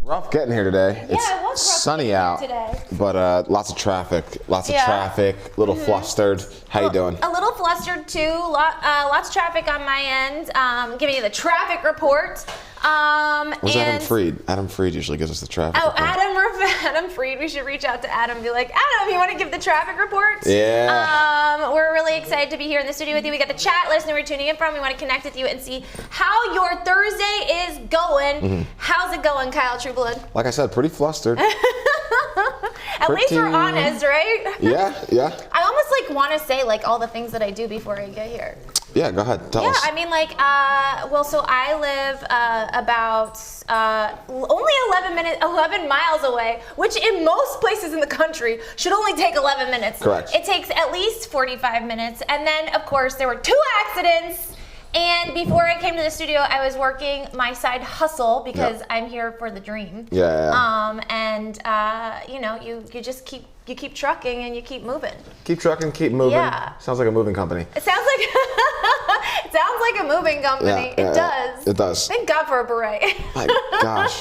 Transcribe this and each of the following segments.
Rough getting here today. Yeah, It's it was rough sunny getting here out today. but lots of traffic. A little flustered. How you doing? A little flustered too. Lots of traffic on my end. Giving you the traffic report. Where's Adam Freed? Adam Freed usually gives us the traffic report. Adam Freed. We should reach out to Adam and be like, Adam, you want to give the traffic report? Yeah. We're really excited to be here in the studio with you. We got the chat. Let us know where you're tuning in from. We want to connect with you and see how your Thursday is going. How's it going, Kyle Trueblood? Like I said, pretty flustered. At least we're honest, right? Yeah. I almost want to say all the things that I do before I get here. Yeah, go ahead. Tell us. Yeah, I mean, so I live about only 11 miles away, which in most places in the country should only take 11 minutes. Correct. It takes at least 45 minutes. And then, of course, there were 2 accidents. And before I came to the studio, I was working my side hustle because I'm here for the dream. Yeah. You just keep trucking and you keep moving. Keep trucking, keep moving. Yeah. Sounds like a moving company. It sounds like a moving company. Yeah, it does. It does. Thank God for a beret. My gosh.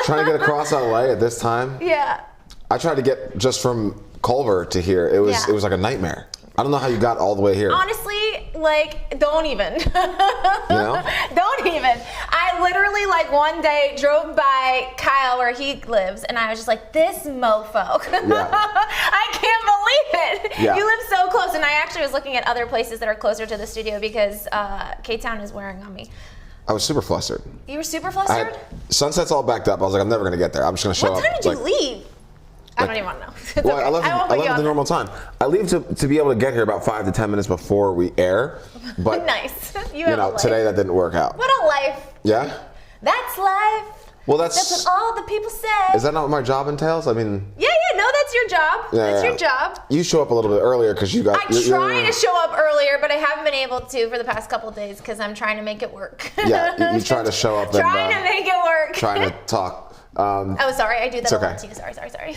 Trying to get across LA at this time. Yeah. I tried to get just from Culver to here. It was like a nightmare. I don't know how you got all the way here. Honestly, don't even. You know? Don't even. I literally, one day drove by Kyle where he lives, and I was just like, this mofo. Yeah. I can't believe it. Yeah. You live so close, and I actually was looking at other places that are closer to the studio because K-Town is wearing on me. I was super flustered. You were super flustered? Sunset's all backed up. I was like, I'm never going to get there. I'm just going to show up. What time did you leave? I don't even want to know. It's Well, okay. I left at the normal time. I leave to be able to get here about 5 to 10 minutes before we air. But Nice. You have a life. today that didn't work out. What a life. Yeah? That's life. Well, That's what all the people say. Is that not what my job entails? I mean, Yeah, no, that's your job. That's your job. You show up a little bit earlier because you got. I try to show up earlier, but I haven't been able to for the past couple of days because I'm trying to make it work. Yeah, you try to show up. Trying to make it work. Trying to talk. Oh, sorry, I do that a okay. lot too. Sorry.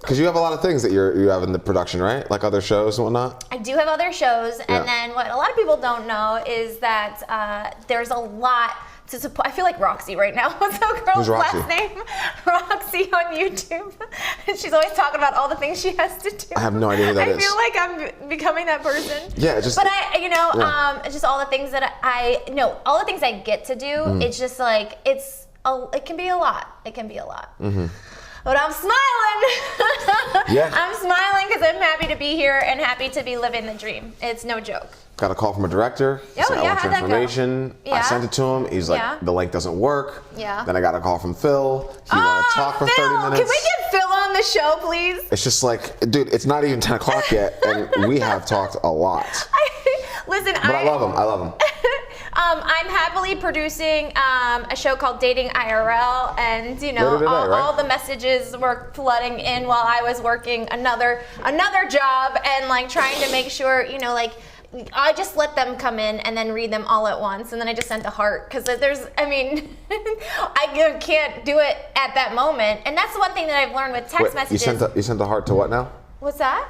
Because you have a lot of things that you have in the production, right? Like other shows and whatnot. I do have other shows, and then what a lot of people don't know is that there's a lot to support. I feel like Roxy right now. What's that girl's last name? Roxy on YouTube. She's always talking about all the things she has to do. I have no idea who that is. I feel like I'm becoming that person. Yeah, just. But just all the things that all the things I get to do. It's just it can be a lot. It can be a lot. Mm-hmm. But I'm smiling. Yeah. I'm smiling because I'm happy to be here and happy to be living the dream. It's no joke. Got a call from a director. Oh, I want how'd that go? information. Yeah. I sent it to him. He's like, the link doesn't work. Yeah. Then I got a call from Phil. He wanted to talk for 30 minutes. Can we get Phil on the show, please? It's just like, dude, it's not even 10 o'clock yet, and we have talked a lot. Listen, But I love him. I'm happily producing a show called Dating IRL, and Later today, all the messages were flooding in while I was working another job and trying to make sure I just let them come in and then read them all at once, and then I just sent a heart because I can't do it at that moment, and that's the one thing that I've learned with text messages. You sent the heart to what now? What's that?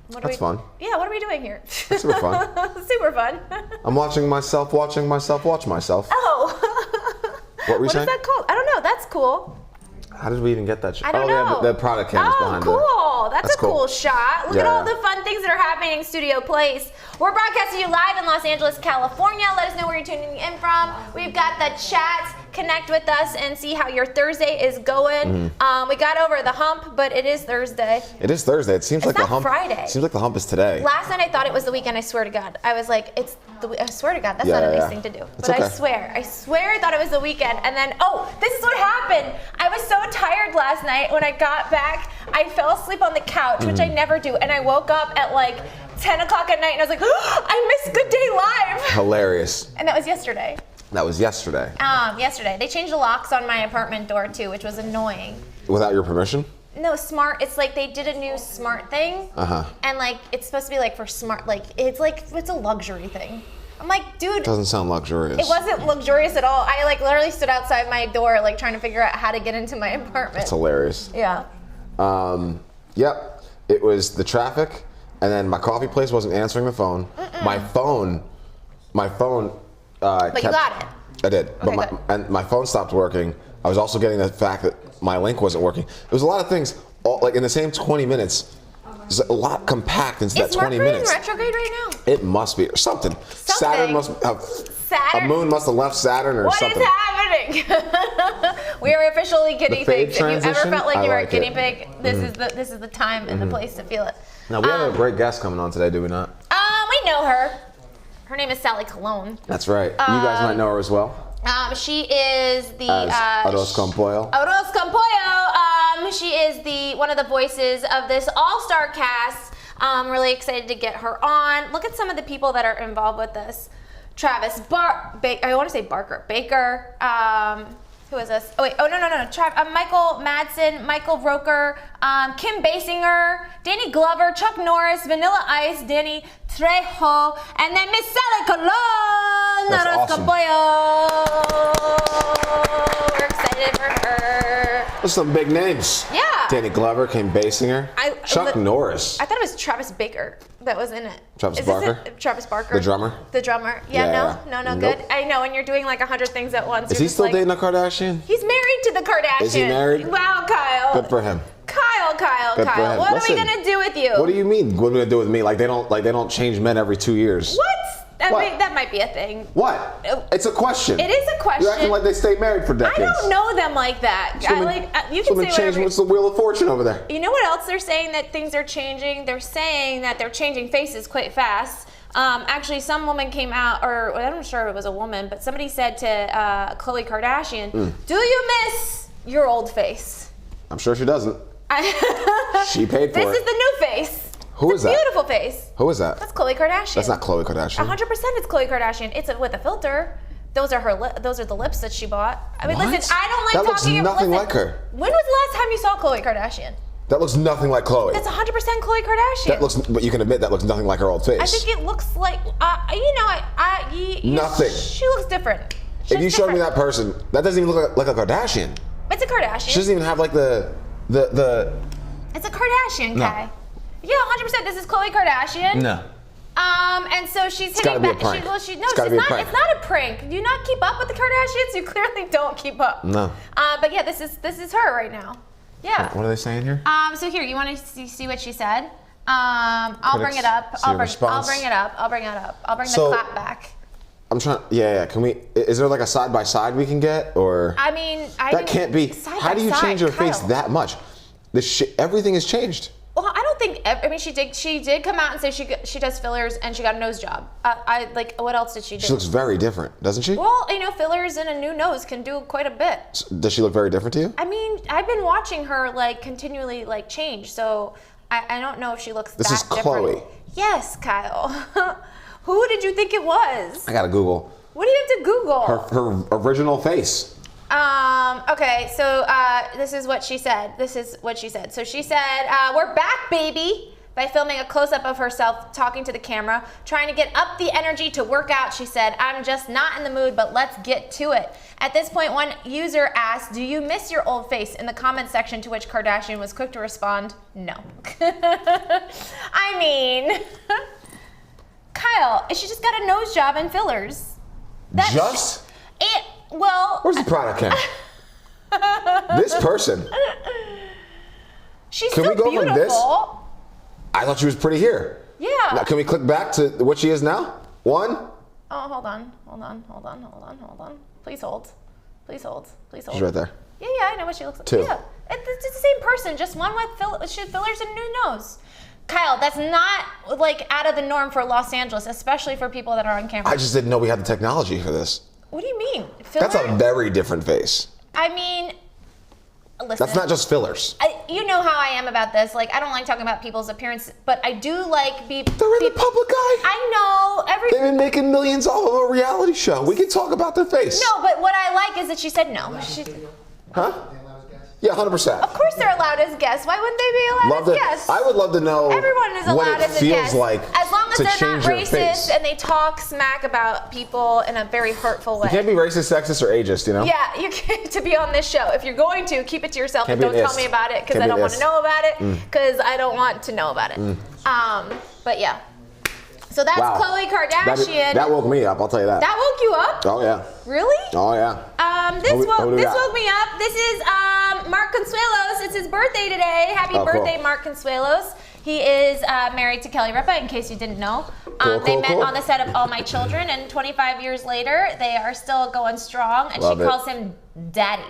That's fun. Yeah, what are we doing here? That's super fun. Super fun. I'm watching myself watch myself. Oh. What were you saying? What is that called? I don't know. That's cool. How did we even get that shot? I don't know. The product cameras behind cool. it. That's a cool shot. Look at all the fun things that are happening in Studio Place. We're broadcasting you live in Los Angeles, California. Let us know where you're tuning in from. We've got the chat. Connect with us and see how your Thursday is going. We got over the hump, but it is Thursday. It is Thursday. It seems like the hump. Friday. Seems like the hump is today. Last night I thought it was the weekend. I swear to God, I was like, I swear to God, that's not a nice thing to do. But okay. I swear I thought it was the weekend. And then, this is what happened. I was so tired last night. When I got back, I fell asleep on the couch, which I never do, and I woke up at 10 o'clock at night, and I was like, I missed Good Day Live. Hilarious. And that was yesterday. That was yesterday. Yesterday. They changed the locks on my apartment door too, which was annoying. Without your permission? No, smart. It's they did a new smart thing. And it's supposed to be for smart. It's a luxury thing. I'm like, dude. Doesn't sound luxurious. It wasn't luxurious at all. I literally stood outside my door, trying to figure out how to get into my apartment. That's hilarious. Yeah. Yep. It was the traffic, and then my coffee place wasn't answering the phone. My phone. But you got it. I did, Okay, but good. and my phone stopped working. I was also getting the fact that my link wasn't working. There was a lot of things, all, like in the same 20 minutes. There's a lot compact into that Is 20 Mercury minutes. in retrograde right now? It must be or something. Saturn must have. Saturn? A moon must have left Saturn or What something. is happening? We are officially guinea fade pigs. If you ever transition? felt like I you were like a guinea it. pig, this is the time and the place to feel it. Now we have a great guest coming on today, do we not? We know her. Her name is Sally Cologne. That's right. You guys might know her as well. She is the As Orozco Pollo. Orozco Pollo. She is one of the voices of this all-star cast. I'm really excited to get her on. Look at some of the people that are involved with this. Travis I want to say Barker. Baker. Who is this? Oh wait. Oh no. Michael Madsen, Michael Roker, Kim Basinger, Danny Glover, Chuck Norris, Vanilla Ice, Danny Trejo, and then Miss Sally Colon. That's awesome. We're excited for her. Those are some big names. Yeah. Danny Glover, Kim Basinger, Chuck Norris. I thought it was Travis Baker that was in it. Travis Is this Barker? it? Travis Barker. The drummer? The drummer. Yeah, Yeah. no, Nope. good. I know, and you're doing like 100 things at once. Is You're he just still like, dating a Kardashian? He's married to the Kardashians. Is he married? Wow, Kyle. Good for him. Kyle. Good for him. What Listen, are we gonna do with you? What do you mean? What are we gonna do with me? Like they don't change men every 2 years. What? What? That might be a thing. What? It's a question. It is a question. You're acting like they stayed married for I decades. don't know them like that. You can say whatever. What's the Wheel of Fortune over there? You know what else they're saying that things are changing? They're saying that they're changing faces quite fast. Actually, some woman came out, or I'm not sure if it was a woman, but somebody said to Khloe Kardashian, "Do you miss your old face?" I'm sure she doesn't. She paid for This it. is the new face. Who is that? Beautiful face. Who is that? That's Khloe Kardashian. That's not Khloe Kardashian. 100% it's Khloe Kardashian. It's with a filter. Those are those are the lips that she bought. I mean, What? listen, I don't like That looks talking. nothing listen, like her. When was the last time you saw Khloe Kardashian? That looks nothing like Khloe. That's 100% Khloe Kardashian. That looks, but you can admit that looks nothing like her old face. I think it looks like, Nothing. She looks different. If you showed me that person, that doesn't even look like a Kardashian. It's a Kardashian. She doesn't even have like the. It's a Kardashian, No. Kai. Yeah, 100%. This is Khloe Kardashian. No. And so she's gotta hitting be a back. prank. It's It's gotta be a not. prank. It's not a prank. Do you not keep up with the Kardashians? You clearly don't keep up. No. But yeah, this is her right now. Yeah. What are they saying here? So here, you want to see what she said? I'll bring it up. See a response? I'll bring it up. I'll bring So- the clap back. I'm trying. Yeah. Can we? Is there like a side by side we can get, or I mean, that can't be? How do you change your face Kyle. that much? Everything has changed. Well, I don't think. I mean, she did come out and say she does fillers and she got a nose job. I like. What else did she do? She looks very different, doesn't she? Well, fillers and a new nose can do quite a bit. Does she look very different to you? I mean, I've been watching her like continually like change, so I don't know if she looks This that is different. Khloe. Yes, Kyle. Who did you think it was? I gotta Google What do you have to Google? her original face. Okay, so this is what she said. So she said, "We're back, baby," by filming a close-up of herself talking to the camera, trying to get up the energy to work out. She said, "I'm just not in the mood, but let's get to it." At this point, one user asked, "Do you miss your old face?" in the comment section, to which Kardashian was quick to respond, "No." I mean, Kyle, she just got a nose job and fillers. Where's the product cam? This person. She's Can still we go from beautiful. this? I thought she was pretty here. Yeah. Now, can we click back to what she is now? One. Oh, hold on. Please hold. She's right there. Yeah, I know what she looks like. Two. Yeah, it's the same person, just one with fillers and a new nose. Kyle, that's not like out of the norm for Los Angeles, especially for people that are on camera. I just didn't know we had the technology for this. What do you mean? That's a very different face. I mean, listen. That's not just fillers. You know how I am about this. Like, I don't like talking about people's appearance, but I do like They're in the public eye. I know They've been making millions off of a reality show. We can talk about their face. No, but what I like is that she said no. Huh? Yeah, 100%. Of course they're allowed as guests. Why wouldn't they be allowed as guests? I would love to know Everyone is allowed what it as a feels guest. like as long as to they're not change your racist face. and they talk smack about people in a very hurtful way. You can't be racist, sexist, or ageist, you know? Yeah, you can't to be on this show. If you're going to, keep it to yourself Can't and be don't an tell ist. me about it because Can't I be don't an want to ist. know about it because I don't want to know about it. But yeah. So that's Wow. Khloe Kardashian. That woke me up, I'll tell you that. That woke you up? Oh, yeah. Really? Oh, yeah. This What do we got? woke me up. This is Mark Consuelos. It's his birthday today. Happy birthday, cool. Mark Consuelos. He is married to Kelly Ripa, in case you didn't know. They met on the set of All My Children, and 25 years later, they are still going strong, and Love she it. calls him Daddy.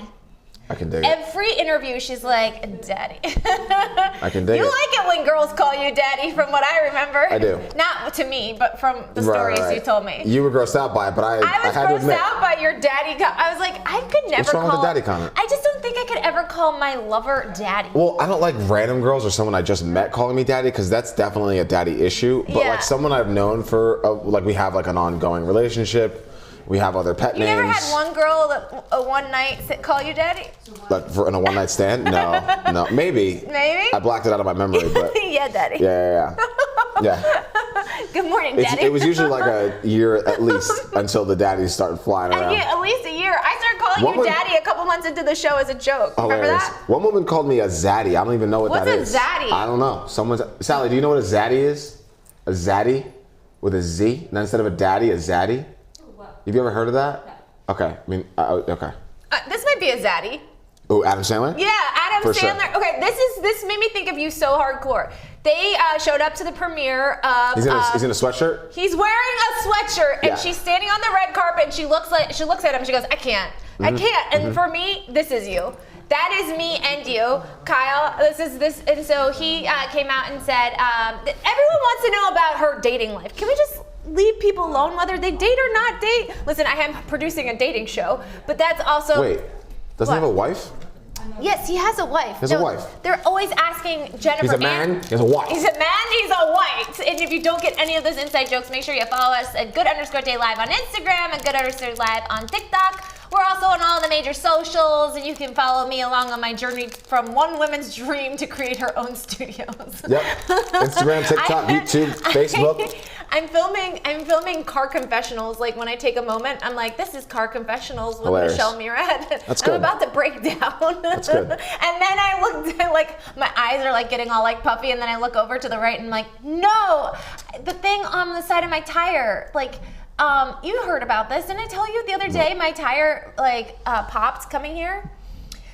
I can dig it. Every interview, she's like, Daddy. I can dig You it. like it when girls call you Daddy, from what I remember. I do. Not to me, but from the stories you told me. You were grossed out by it, but I I was had to grossed admit. out by your daddy. I was like, I could never What's wrong call. with the daddy comment? I just don't think I could ever call my lover daddy. Well, I don't like random girls or someone I just met calling me daddy because that's definitely a daddy issue. But Yeah. like someone I've known for, like we have like an ongoing relationship. We have other pet You names. never had one girl that one night call you daddy? Like in a one night stand? No. Maybe. Maybe? I blacked it out of my memory, but Yeah, daddy. yeah. Good morning, It's, daddy. it was usually like a year at least until the daddies started flying around. At least a year. I started calling What you was- daddy a couple months into the show as a joke. Remember Hilarious. that? One woman called me a zaddy. I don't even know what What's that a is. zaddy? I don't know. Sally, do you know what a zaddy is? A zaddy with a Z? And instead of a daddy, a zaddy? Have you ever heard of that? Okay. I mean, okay. This might be a zaddy. Oh, Adam Sandler? Yeah, Adam For sure. Sandler. Okay, this made me think of you so hardcore. They showed up to the premiere of. He's in a sweatshirt? He's wearing a sweatshirt, and Yeah. she's standing on the red carpet, and she looks at him. She goes, "I can't. I can't." And for me, this is you. That is me and you, Kyle. This, and so he came out and said, that everyone wants to know about her dating life. Can we just leave people alone, whether they date or not date? Listen, I am producing a dating show, but that's also. Wait, doesn't he have a wife? Yes, he has a wife. He has a wife. They're always asking Jennifer. He's a man, he has a wife. He's a man, he's a wife. And if you don't get any of those inside jokes, make sure you follow us at good_day live on Instagram and good_day live on TikTok. We're also on all the major socials, and you can follow me along on my journey from one woman's dream to create her own studios. Yep. Instagram, TikTok, YouTube, Facebook. I'm filming car confessionals. Like when I take a moment, I'm like, this is car confessionals with Hilarious. Michelle Murad. That's I'm good. about to break down. That's good. And then I looked at, like, my eyes are like getting all like puffy, and then I look over to the right and I'm like, no, the thing on the side of my tire, like, you heard about this. Didn't I tell you the other day my tire like popped coming here?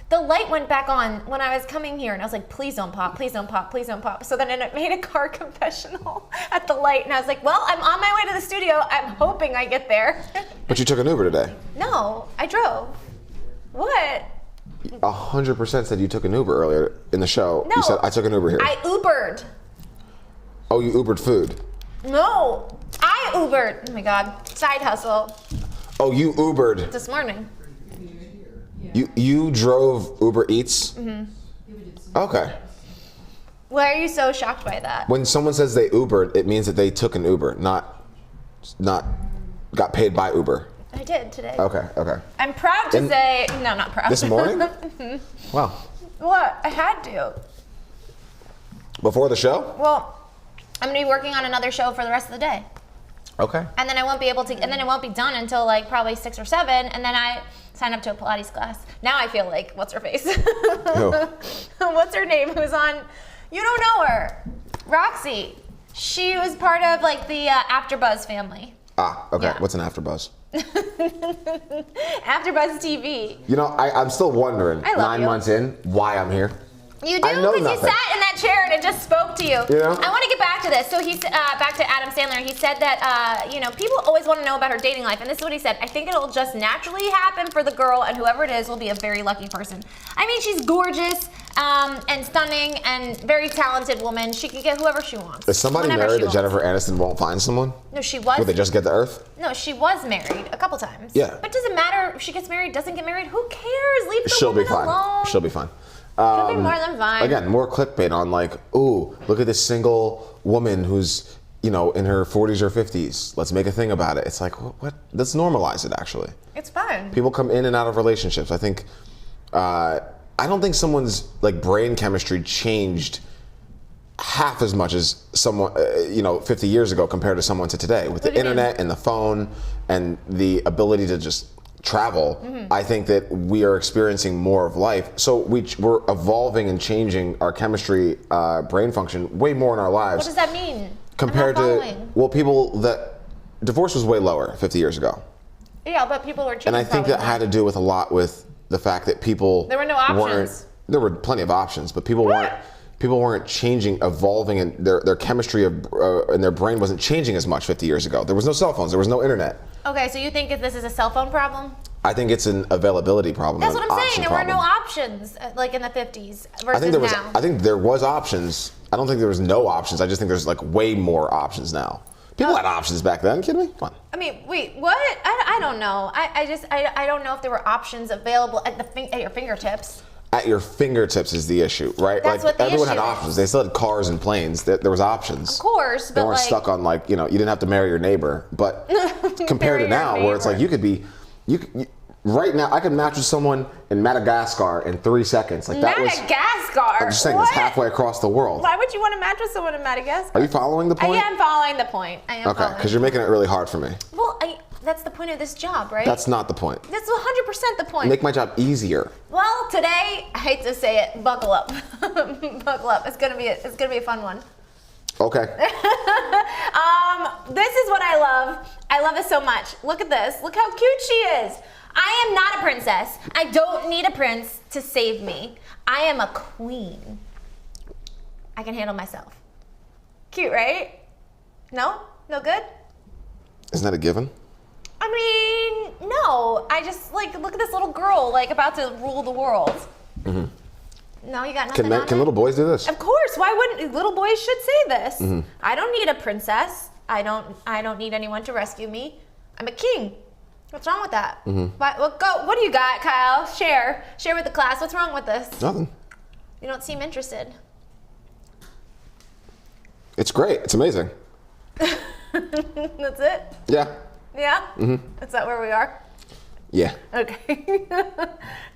The light went back on when I was coming here, and I was like, please don't pop, please don't pop, please don't pop. So then it made a car confessional at the light, and I was like, well, I'm on my way to the studio. I'm hoping I get there. But you took an Uber today. No, I drove. What? 100% said you took an Uber earlier in the show. No. You said, I took an Uber here. I Ubered. Oh, you Ubered food. No, I Ubered. Oh my God, side hustle Oh, you Ubered. this morning. You drove Uber Eats? Mm-hmm. Okay. Why are you so shocked by that? When someone says they Ubered, it means that they took an Uber, not got paid by Uber. I did today. Okay. I'm proud to say, no, not proud. This morning? Wow. What? I had to. Before the show? Well, I'm gonna be working on another show for the rest of the day. Okay. And then I won't be able to, and then it won't be done until like probably 6 or 7, and then I sign up to a Pilates class. Now I feel like, what's her face? Who? What's her name? Who's on, you don't know her. Roxy. She was part of like the AfterBuzz family. Ah, okay. Yeah. What's an AfterBuzz? AfterBuzz TV. You know, I'm still wondering, I love 9 you. months in, why I'm here. You do, I know because you nothing. sat in that chair and it just spoke to you. You know? I want to get back to this. So he's back to Adam Sandler. He said that people always want to know about her dating life, and this is what he said. I think it'll just naturally happen for the girl, and whoever it is will be a very lucky person. I mean, she's gorgeous and stunning and very talented woman. She can get whoever she wants. Is somebody whenever married she that Jennifer wants. Aniston won't find someone? No, she was. Would they just get the Earth? No, she was married a couple times. Yeah. But does it matter if she gets married, doesn't get married? Who cares? Leave the She'll be woman fine. alone. She'll be fine. She'll be more than fine. Again, more clickbait on like, ooh, look at this single woman who's, in her 40s or 50s. Let's make a thing about it. It's like, what? Let's normalize it, actually. It's fine. People come in and out of relationships. I think, I don't think someone's like brain chemistry changed half as much as someone, 50 years ago compared to someone to today. With the internet and the phone and the ability to just travel, I think that we are experiencing more of life. So we're evolving and changing our chemistry, brain function way more in our lives. What does that mean? compared to following. people that divorce was way lower 50 years ago. Yeah, but people were cheating. And I think that had to do with a lot with the fact that people There were no options. There were plenty of options, but people weren't changing, evolving, and their chemistry and their brain wasn't changing as much 50 years ago. There was no cell phones. There was no internet. Okay, so you think if this is a cell phone problem? I think it's an availability problem. That's an what I'm saying. option There were no problem. options like in the 50s versus I think there was. now. I think there was options. I don't think there was no options. I just think there's like way more options now. People had options back then. Kidding me? Come on. I mean, wait, what? I don't know. I don't know if there were options available at your fingertips. At your fingertips is the issue, right? That's what the everyone issue had options. They still had cars and planes. There was options. Of course, They but weren't like, stuck on you didn't have to marry your neighbor. But compared to Marry your now, where it's like neighbor. right now, I could match with someone in Madagascar in 3 seconds. Like that was. Madagascar. I'm just saying, What? it's halfway across the world. Why would you want to match with someone in Madagascar? Are you following the point? I am following the point. I am Okay, following. because you're making it really hard for me. Well, that's the point of this job, right? That's not the point. That's 100% the point. Make my job easier. Well, today, I hate to say it, buckle up. Buckle up. It's gonna be a fun one. Okay. This is what I love. I love it so much. Look at this. Look how cute she is. I am not a princess. I don't need a prince to save me. I am a queen. I can handle myself. Cute, right? No? No good? Isn't that a given? I mean, no. I just look at this little girl about to rule the world. Mm-hmm. No, you got nothing on Can it? little boys do this? Of course. Why wouldn't little boys should say this? I don't need a princess. I don't need anyone to rescue me. I'm a king. What's wrong with that? What do you got, Kyle? Share with the class. What's wrong with this? Nothing. You don't seem interested. It's great. It's amazing. That's it? Yeah. Yeah? Is that where we are? Yeah. Okay.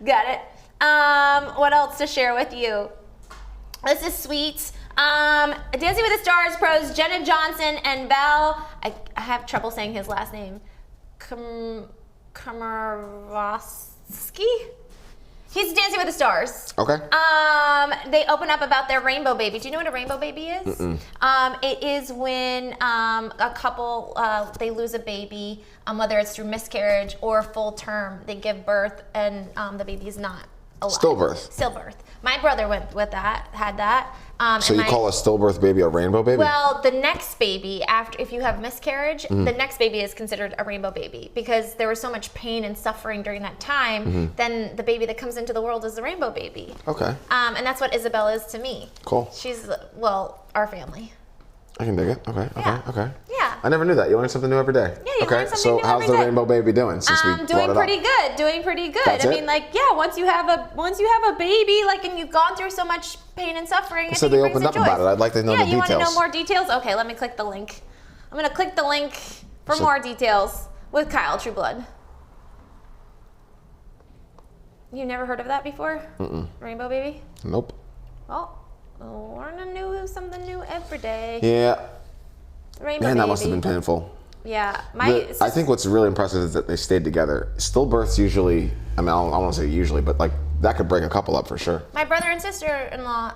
Got it. What else to share with you? This is sweet. Dancing with the Stars pros Jenna Johnson and Val. I have trouble saying his last name. Kamarovsky? He's Dancing with the Stars. Okay. They open up about their rainbow baby. Do you know what a rainbow baby is? It is when a couple they lose a baby, whether it's through miscarriage or full term, they give birth and the baby is not alive. Stillbirth. Stillbirth. My brother went with that, had that. So you call a stillbirth baby a rainbow baby? Well, the next baby, if you have miscarriage, the next baby is considered a rainbow baby because there was so much pain and suffering during that time. Then the baby that comes into the world is the rainbow baby. Okay. And that's what Isabel is to me. Cool. She's our family. I can dig it. Okay. Yeah. Okay. Yeah. I never knew that. You learn something new every day. Yeah, you okay. learn something So new how's every the day. rainbow baby doing since we brought Doing it pretty up? good. Doing pretty good. That's I it? mean, once you have a baby, and you've gone through so much pain and suffering, So I think they it brings opened up you about joy. it. I'd like to know the Yeah, you want to details. know more details? Okay, let me click the link. I'm gonna click the link for So- more details with Kyle Trueblood. You never heard of that before? Rainbow baby? Nope. Well, learn something new every day. Yeah. Rainbow Man, baby. that must have been painful. Yeah, I think what's really impressive is that they stayed together. Stillbirths usually, I don't want to say usually, but that could break a couple up for sure. my brother and sister-in-law,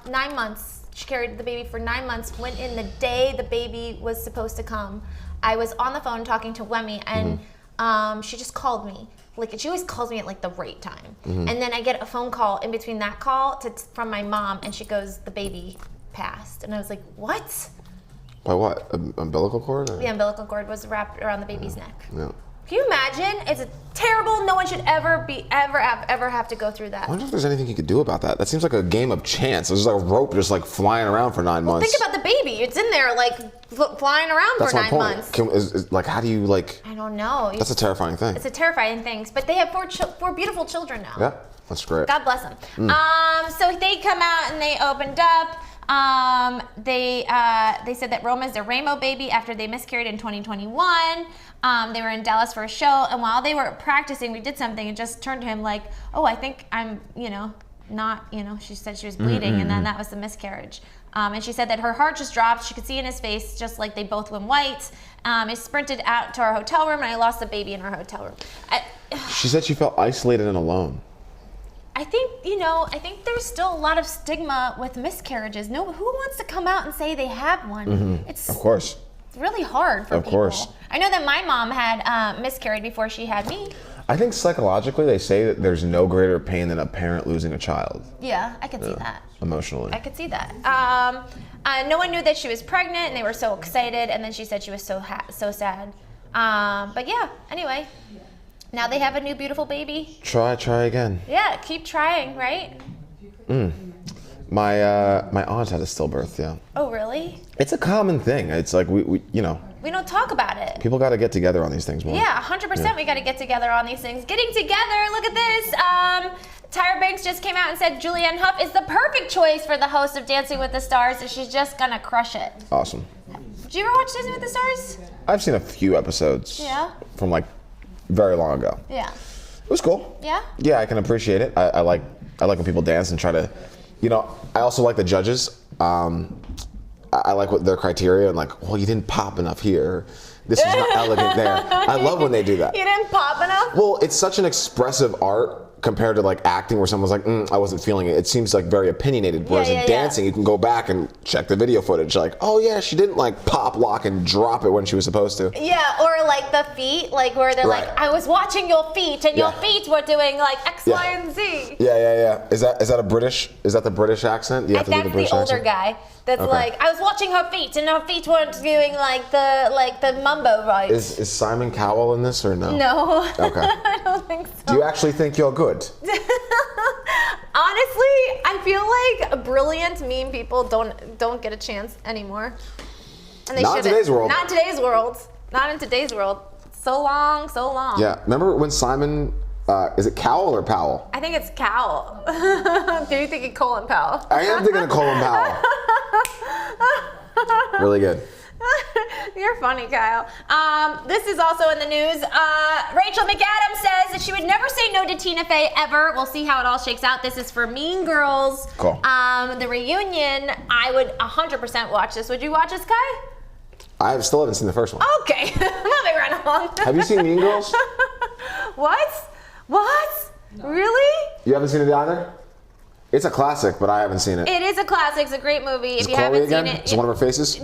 9 months. She carried the baby for 9 months. Went in the day the baby was supposed to come. I was on the phone talking to Wemi, and she just called me. She always calls me at the right time. And then I get a phone call in between that call from my mom, and she goes, "The baby passed," and I was like, "What?" By what? Umbilical cord? Or? The umbilical cord was wrapped around the baby's neck. Yeah. Can you imagine? It's terrible. No one should ever have to go through that. I wonder if there's anything you could do about that. That seems like a game of chance. There's a rope just flying around for 9 months. Think about the baby. It's in there flying around That's for my 9 point. months. How do you I don't know. That's a terrifying thing. It's a terrifying thing. But they have four beautiful children now. Yeah, that's great. God bless them. So they come out and they opened up. They said that Roma is their rainbow baby after they miscarried in 2021. They were in Dallas for a show, and while they were practicing, we did something and just turned to him "Oh, I think I'm, not, she said she was bleeding, and then that was the miscarriage. And she said that her heart just dropped. She could see in his face, just like they both went white. I sprinted out to our hotel room, and I lost the baby in our hotel room. She said she felt isolated and alone. I think there's still a lot of stigma with miscarriages. No, who wants to come out and say they had one? It's Of course. really hard for people. course. I know that my mom had miscarried before she had me. I think psychologically they say that there's no greater pain than a parent losing a child. Yeah, I could see that. Emotionally. I could see that. No one knew that she was pregnant, and they were so excited. And then she said she was so sad. But yeah. Anyway, now they have a new beautiful baby. Try again. Yeah, keep trying, right? My aunt had a stillbirth, yeah. Oh, really? It's a common thing. It's like we We don't talk about it. people got to get together on these things more. Yeah, 100% we got to get together on these things. Getting together, look at this. Tyra Banks just came out and said Julianne Hough is the perfect choice for the host of Dancing with the Stars, and she's just going to crush it. Awesome. Did you ever watch Dancing with the Stars? I've seen a few episodes. Yeah. From like very long ago. Yeah. It was cool. Yeah? Yeah, I can appreciate it. I like when people dance and try to, I also like the judges. I like what their criteria and like, well, you didn't pop enough here. This is not elegant there. I love when they do that. You didn't pop enough? Well, it's such an expressive art compared to like acting where someone's like, I wasn't feeling it. It seems like very opinionated. Whereas in dancing, you can go back and check the video footage. Like, oh yeah, she didn't like pop, lock, and drop it when she was supposed to. Yeah, or like the feet, like where they're Right. like, I was watching your feet and your feet were doing like X, Yeah. Y, and Z. Yeah. Is that the British accent? Do you have to do That's the British the older accent? guy. That's Okay. like, I was watching her feet and her feet weren't doing like the mumbo right. Is Simon Cowell in this or no? No. Okay. I don't think so. Do you actually think you're good? Honestly, I feel like brilliant meme people don't get a chance anymore. And they Not in shouldn't. today's world. Not in today's world. Not in today's world. So long. Yeah. Remember when Simon, is it Cowell or Powell? I think it's Cowell. Do you think it's Colin Powell? I am thinking of Colin Powell. Really good. You're funny, Kyle. This is also in the news. Rachel McAdams says that she would never say no to Tina Fey ever. We'll see how it all shakes out. This is for Mean Girls. Cool. The reunion. I would 100% watch this. Would you watch this, Kai? I still haven't seen the first one. Okay. Moving right along. Have you seen Mean Girls? What? Really? You haven't seen it either? It's a classic, but I haven't seen it. It is a classic. It's a great movie. Is If you Chloe haven't again? seen it, Is it one of her faces? It's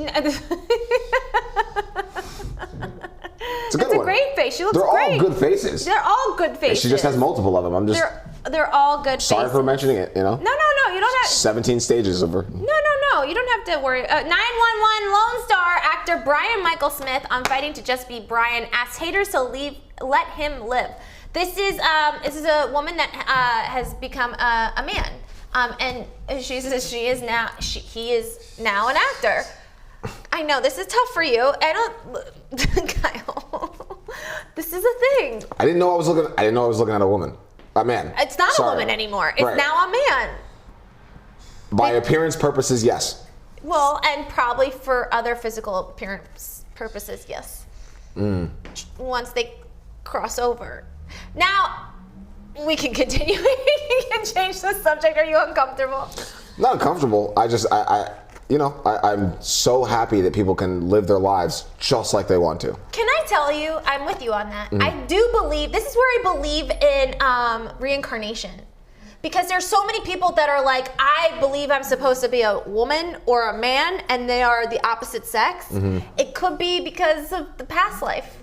a good it's a one. great face. She looks They're great. all good faces. They're all good faces. She just has multiple of them. I'm just They're all good sorry faces. for mentioning it, No. You don't have. 17 stages of her. No. You don't have to worry. 911 Lone Star actor Brian Michael Smith on Fighting to Just Be Brian asks haters to let him live. This is a woman that has become a man, and he is now an actor. I know this is tough for you. Kyle. This is a thing. I didn't know I was looking at a woman. A man. It's not Sorry. a woman anymore. It's Right. now a man. By appearance purposes, yes. Well, and probably for other physical appearance purposes, yes. Once they cross over. Now, we can continue. We can change the subject. Are you uncomfortable? Not uncomfortable. I'm so happy that people can live their lives just like they want to. Can I tell you, I'm with you on that. I do believe, this is where I believe in reincarnation. Because there's so many people that are like, I believe I'm supposed to be a woman or a man, and they are the opposite sex. It could be because of the past life.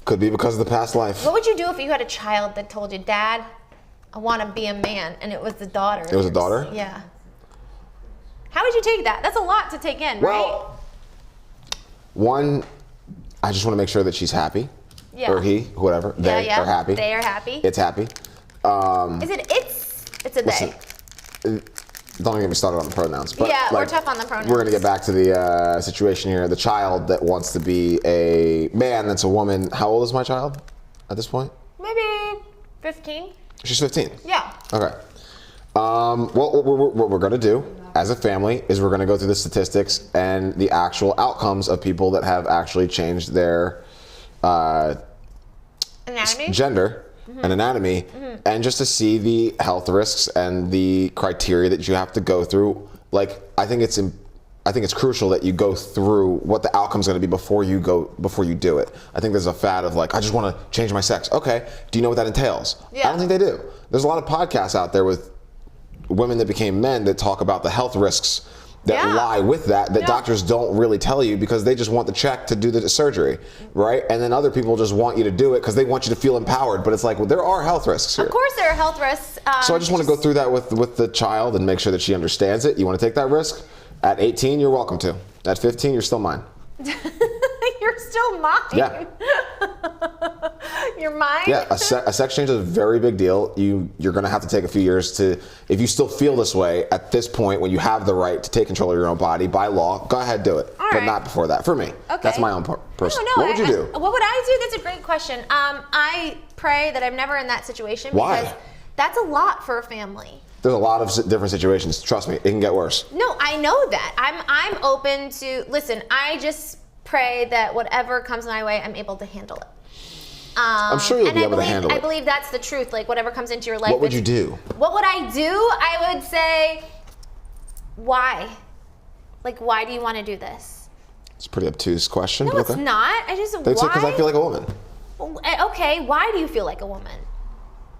Could be because of the past life. What would you do if you had a child that told you, Dad, I want to be a man, and it was the daughter? It was a daughter? Yeah. How would you take that? That's a lot to take in, right? Well, one, I just want to make sure that she's happy. Yeah. Or he, whatever. They are happy. They are happy. It's happy. It's a Listen, they. Don't get me started on the pronouns. But Yeah, we're tough on the pronouns. We're going to get back to the situation here. The child that wants to be a man that's a woman. How old is my child at this point? Maybe 15. She's 15. Yeah. Okay. What we're going to do as a family is we're going to go through the statistics and the actual outcomes of people that have actually changed their Anatomy? gender and anatomy, and just to see the health risks and the criteria that you have to go through. Like, I think it's I think it's crucial that you go through what the outcome's going to be before you do it. I think there's a fad of like, I just want to change my sex. Okay, do you know what that entails? Yeah. I don't think they do. There's a lot of podcasts out there with women that became men that talk about the health risks that lie with that doctors don't really tell you because they just want the check to do the surgery, right? And then other people just want you to do it because they want you to feel empowered. But it's like, well, there are health risks here. Of course there are health risks. So I just want to go through that with the child and make sure that she understands it. You want to take that risk? At 18, you're welcome to. At 15, you're still mine. You're still mine? Yeah. You're mine? Yeah, a sex change is a very big deal. You're going to have to take a few years to, if you still feel this way at this point when you have the right to take control of your own body by law, go ahead, do it. All but right. not before that. For me. Okay. That's my own person. No, what would you do? What would I do? That's a great question. I pray that I'm never in that situation. Why? Because that's a lot for a family. There's a lot of different situations. Trust me, it can get worse. No, I know that. I'm open to, listen, I just pray that whatever comes my way, I'm able to handle it. I'm sure you'll be able to handle it. I believe that's the truth. Like whatever comes into your life. What would you do? What would I do? I would say, why? Like, why do you want to do this? It's a pretty obtuse question. No, but it's okay. not. I just, why? Because I feel like a woman. Okay, why do you feel like a woman?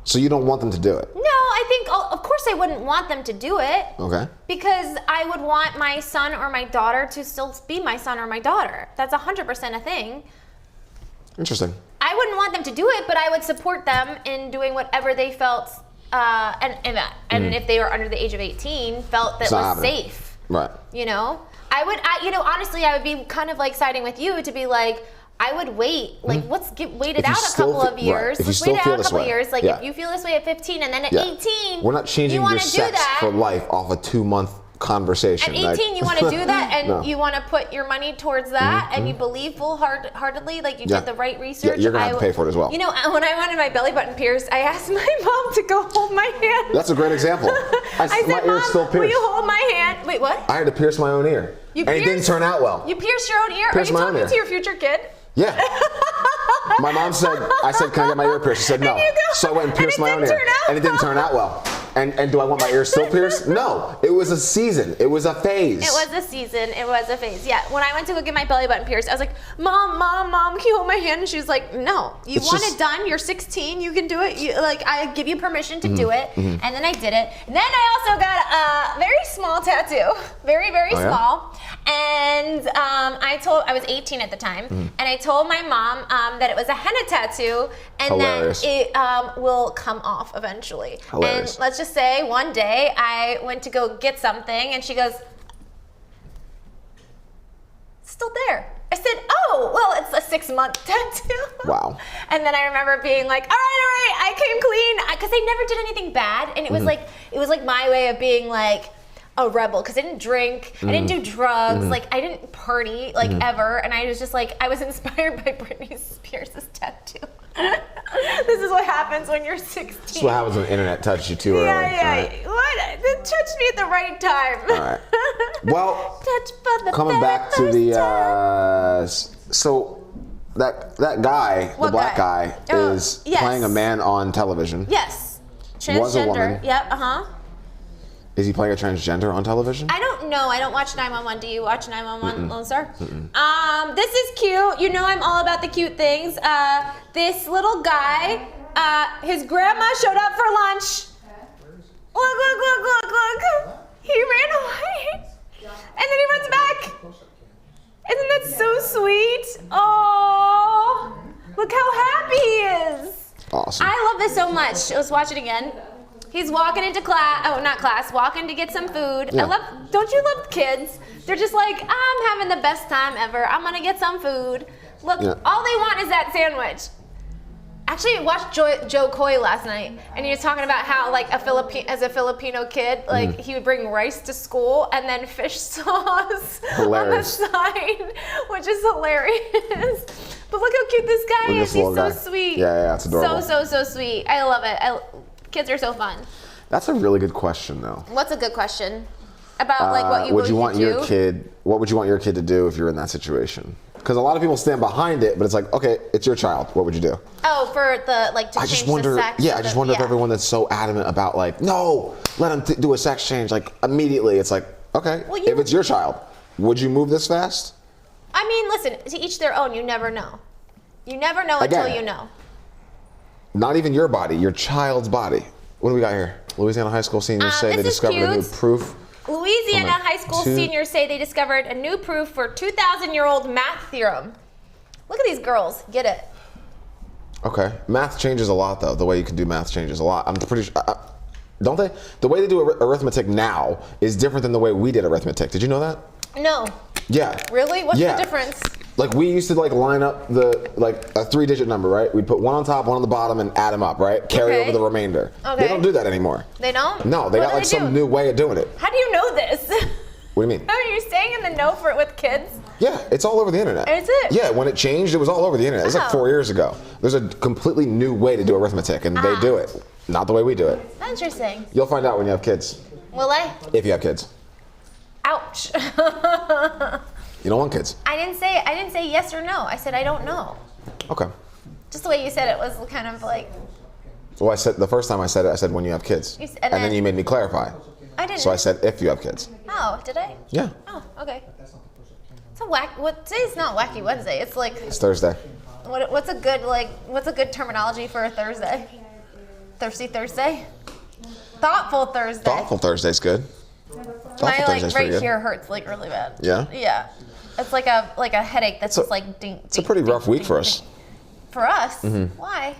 So you don't want them to do it? No, I think, of course I wouldn't want them to do it. Okay. Because I would want my son or my daughter to still be my son or my daughter. That's 100% a thing. Interesting. I wouldn't want them to do it, but I would support them in doing whatever they felt, and if they were under the age of 18, felt that was safe. Right. You know? Honestly, I would be kind of like siding with you to be like, I would wait. Like, wait it out a couple of years. If you still feel this way. Like, if you feel this way at 15 and then at 18, we're not changing your sex for life off a 2-month conversation. At 18, you want to do that, and you want to put your money towards that, and you believe full-heartedly, like you did the right research. Yeah, you're gonna have to pay for it as well. You know, when I wanted my belly button pierced, I asked my mom to go hold my hand. That's a great example. I said, my ear's still Mom, pierced. will you hold my hand? Wait, what? I had to pierce my own ear, and it didn't turn out well. You pierced your own ear? Are you talking to your future kid? Yeah. My mom said, I said, can I get my ear pierced? She said no. So I went and pierced my own ear. And it didn't turn out well. And do I want my ear still pierced? No. It was a season. It was a phase. It was a season. It was a phase. Yeah. When I went to go get my belly button pierced, I was like, Mom, can you hold my hand? And she was like, no. You want it done? You're 16. You can do it. I give you permission to do it. And then I did it. And then I also got a very small tattoo. Very, very small. And I was 18 at the time, and I told my mom that it was a henna tattoo, and Hilarious. that it will come off eventually. Hilarious. And let's just say one day I went to go get something, and she goes, "It's still there." I said, "Oh, well, it's a 6-month tattoo." Wow. And then I remember being like, all right, I came clean, because I never did anything bad, and it was like my way of being like a rebel, because I didn't drink, I didn't do drugs, like I didn't party ever, and I was just like, I was inspired by Britney Spears' tattoo. This is what happens when you're 16. This is what happens when the internet touches you too early. Yeah. What? It touched me at the right time. All right. Well, coming back to the so that guy, the black guy, is playing a man on television. Yes. Transgender. Was a woman. Yep. Is he playing a transgender on television? I don't know. I don't watch 911. Do you watch 911, Lone Star? This is cute. You know I'm all about the cute things. This little guy, his grandma showed up for lunch. Look. He ran away. And then he runs back. Isn't that so sweet? Oh, look how happy he is. Awesome. I love this so much. Let's watch it again. He's walking into walking to get some food. Yeah. Don't you love kids? They're just like, I'm having the best time ever. I'm gonna get some food. Look, all they want is that sandwich. Actually, I watched Joe Coy last night, and he was talking about how, like, as a Filipino kid, like, he would bring rice to school and then fish sauce on the side, which is hilarious. But look how cute this guy is. He's so sweet. Yeah, it's adorable. So sweet. I love it. Kids are so fun. That's a really good question, though. What's a good question? About like what you would you do? want your kid? What would you want your kid to do if you're in that situation? Because a lot of people stand behind it, but it's like, okay, it's your child. What would you do? Oh, for the change the sex. Yeah, I just wonder if everyone that's so adamant about like, no, let him do a sex change, like immediately, it's like, okay, if it's your child. Would you move this fast? I mean, listen, to each their own. You never know. You never know Again, until you know. Not even your body, your child's body. What do we got here? Louisiana high school seniors say they this is discovered a new cute. proof. Louisiana From a high school two- seniors say they discovered a new proof for 2,000-year-old math theorem. Look at these girls. Get it. Okay. Math changes a lot, though. The way you can do math changes a lot. I'm pretty sure. Don't they? The way they do arithmetic now is different than the way we did arithmetic. Did you know that? No. Yeah. Really? What's Yeah. the difference? Like we used to line up a 3-digit number, right? We'd put one on top, one on the bottom, and add them up, right? Carry Okay. over the remainder. Okay. They don't do that anymore. They don't? No, they What got do some do? new way of doing it. How do you know this? What do you mean? Are you staying in the know for it with kids? Yeah, it's all over the internet. Is it? Yeah, when it changed, it was all over the internet. It was like Oh. 4 years ago. There's a completely new way to do arithmetic, and they do it. Not the way we do it. Interesting. You'll find out when you have kids. Will I? If you have kids. Ouch. You don't want kids. I didn't say yes or no. I said I don't know. Okay. Just the way you said it was kind of like, Well, I said the first time I said it, I said when you have kids. You s- and and then then- you made me clarify. I didn't. So I said if you have kids. Oh, did I? Yeah. Oh, okay. It's a today's not Wacky Wednesday. It's like, It's Thursday. what's a good terminology for a Thursday? Thirsty Thursday? Thoughtful Thursday. Thoughtful Thursday's good. Thoughtful My Thursday's pretty right good. here hurts like really bad. Yeah? Yeah. It's like a headache that's just like ding. It's a pretty rough week for us. For us? Why?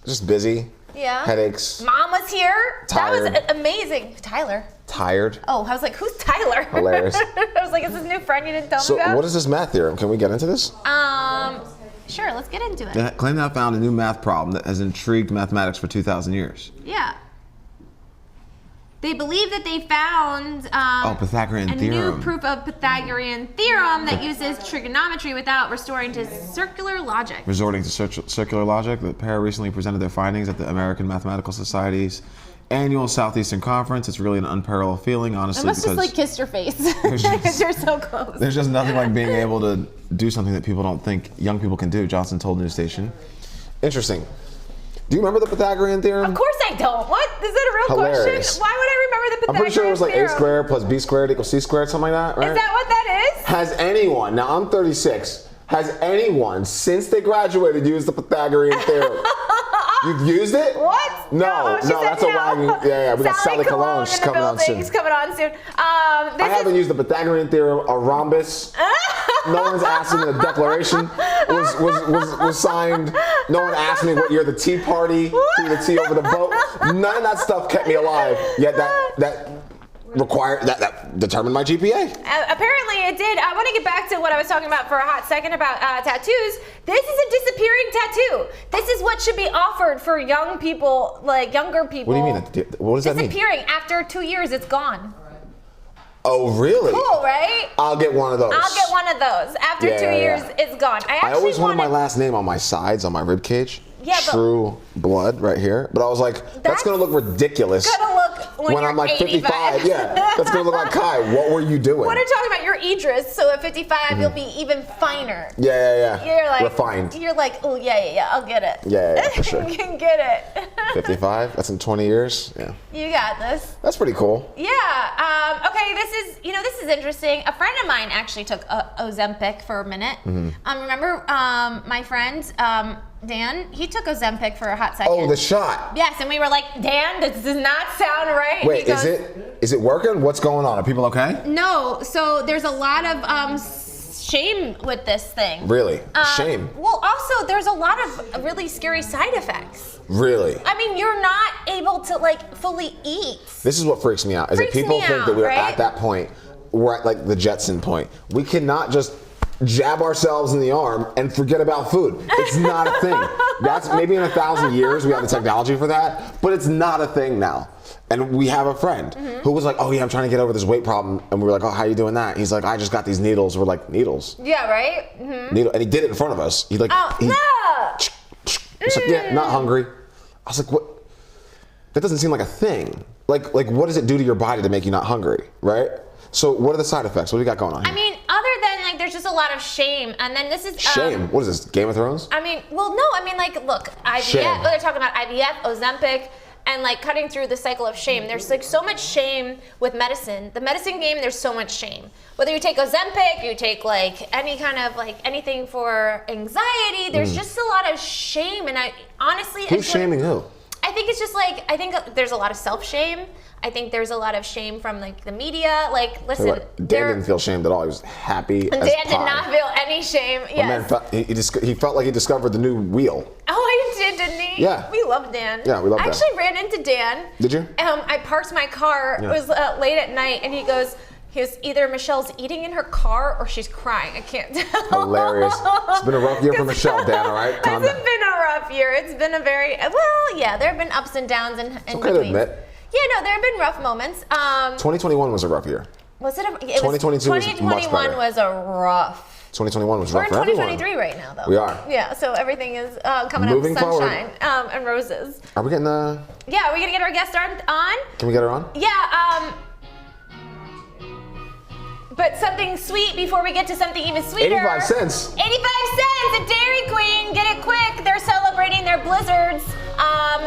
Just busy. Yeah. Headaches. Mom was here. Tired. That was amazing. Tyler. Tired. Oh, I was like, who's Tyler? Hilarious. I was like, is this new friend you didn't tell So me about? what is this math theorem? Can we get into this? Sure, let's get into it. They claim to have found a new math problem that has intrigued mathematics for 2,000 years. Yeah. They believe that they found Pythagorean a theorem. new proof of Pythagorean theorem that uses trigonometry without restoring to circular logic. Resorting to circular logic, the pair recently presented their findings at the American Mathematical Society's annual Southeastern Conference. It's really an unparalleled feeling, honestly, I must just because like kissed your face just- because you're so close. there's just nothing like being able to do something that people don't think young people can do. Johnson told News Station. Interesting. Do you remember the Pythagorean theorem? Of course I don't. What? Is that a real Hilarious. question? Why would I remember the I'm Pythagorean pretty sure it was like a theorem? squared plus b squared equals c squared, something like that, right? Is that what that is? Has anyone, now I'm 36, has anyone since they graduated used the Pythagorean theorem? You've used it? What? No, she said that's a wagon. Yeah, we got Sally Cologne. She's in the coming on building. soon. She's coming on soon. I haven't used the Pythagorean theorem, a rhomбus. No one's asked me when the Declaration was signed. No one asked me what year the Tea Party threw the tea over the boat. None of that stuff kept me alive. Yet that determined my GPA. Apparently it did. I want to get back to what I was talking about for a hot second about tattoos. This is a disappearing tattoo. This is what should be offered for young people, like younger people. What do you mean? What does that mean? Disappearing. After 2 years, it's gone. Oh, really? Cool, right? I'll get one of those. I'll get one of those. After Yeah, 2 yeah, years, yeah. it's gone. I I actually always wanted my last name on my sides, on my rib cage. Yeah, but- True Blood right here. But I was like, that's That's gonna look ridiculous. Gonna look when you're I'm like 85. 55. Yeah, that's gonna look like Kai. What were you doing? What are you talking about? You're Idris, so at 55 you'll be even finer. Yeah. You're like refined. You're like, oh yeah, I'll get it. Yeah, for sure. You can get it. 55. That's in 20 years. Yeah, You got this. that's pretty cool. Yeah. Okay. This is interesting. A friend of mine actually took Ozempic for a minute. Remember my friend Dan? He took Ozempic for a hot second. Oh, the shot. Yes, and we were like, Dan, this does not sound right. Wait, He goes, is it working? What's going on? Are people okay? No. So there's a lot of shame with this thing. Really? Shame. Well, also there's a lot of really scary side effects. Really? I mean, you're not able to like fully eat. This is what freaks me out. Is that Freaks people me think out, that we're right? at that point. We're at like the Jetson point. We cannot just jab ourselves in the arm and forget about food. It's not a thing. That's maybe in 1,000 years we have the technology for that, but it's not a thing now. And we have a friend who was like, oh yeah, I'm trying to get over this weight problem. And we were like, oh, how are you doing that? He's like, I just got these needles. We're like, needles? Yeah, right? Mm-hmm. Needle. And he did it in front of us. He like, Oh, no! He's like, yeah, not hungry. I was like, what? That doesn't seem like a thing. Like what does it do to your body to make you not hungry, right? So what are the side effects? What do we got going on here? I mean, other than like, there's just a lot of shame. And then this is... Shame. What is this, Game of Thrones? I mean, well, no, I mean, like, look, IVF, Shame. they're talking about IVF, Ozempic, and like cutting through the cycle of shame. There's like so much shame with medicine. The medicine game, there's so much shame. Whether you take Ozempic, you take like any kind of like anything for anxiety, there's just a lot of shame. And I honestly, Who's shaming who? I think it's just like, I think there's a lot of self-shame. I think there's a lot of shame from like the media. Like, listen, Dan didn't feel shamed at all. He was happy as Dan pie. did not feel any shame. My man he felt like he discovered the new wheel. Oh, he did, didn't he? Yeah. We love Dan. Yeah, we love Dan. I actually ran into Dan. Did you? I parked my car. Yeah. It was late at night, and he was either Michelle's eating in her car or she's crying. I can't tell. Hilarious. It's been a rough year for Michelle, Dan, all right? Calm It's down. been a rough year. It's been a very, well, yeah, there have been ups and downs in It's okay between. to admit. Yeah, no, there have been rough moments. 2021 was a rough year. Was it? 2022 was much better. was a rough. 2021 was rough We're in for everyone. 2023 right now, though. We are. Yeah, so everything is coming Moving up forward. sunshine and roses. Are we getting Yeah, are we gonna get our guest on? can we get her on? Yeah. But something sweet before we get to something even sweeter. 85 cents. 85 cents at Dairy Queen. Get it quick. They're celebrating their blizzards.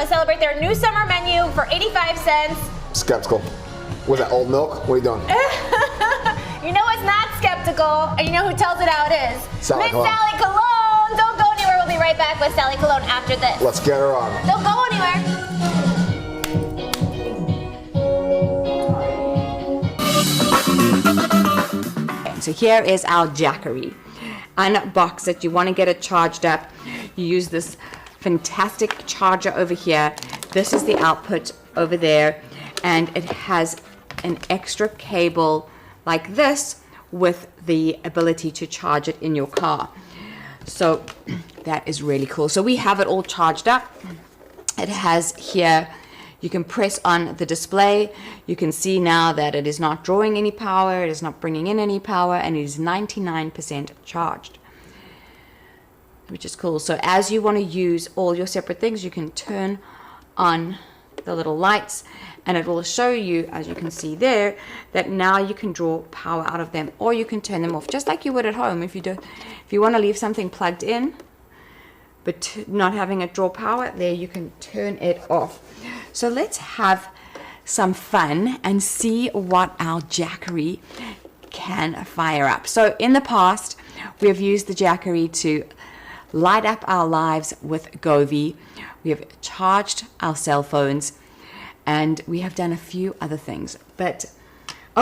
Celebrate their new summer menu for 85 cents. Skeptical. Was that old milk? What are you doing? You know what's not skeptical, and you know who tells it how it is. Sally Miss Cologne. Sally Cologne. Don't go anywhere. We'll be right back with Sally Cologne after this. Let's get her on. Don't go anywhere. So here is our Jackery. Unbox it. You want to get it charged up. You use this fantastic charger over here. This is the output over there. And it has an extra cable like this with the ability to charge it in your car. So that is really cool. So we have it all charged up. It has here, you can press on the display. You can see now that it is not drawing any power, it is not bringing in any power, and it is 99% charged, which is cool. So as you want to use all your separate things, you can turn on the little lights, and it will show you, as you can see there, that now you can draw power out of them, or you can turn them off, just like you would at home. If you want to leave something plugged in, but not having it draw power, there you can turn it off. So let's have some fun and see what our Jackery can fire up. So in the past, we have used the Jackery to light up our lives with Govee. We have charged our cell phones, and we have done a few other things. But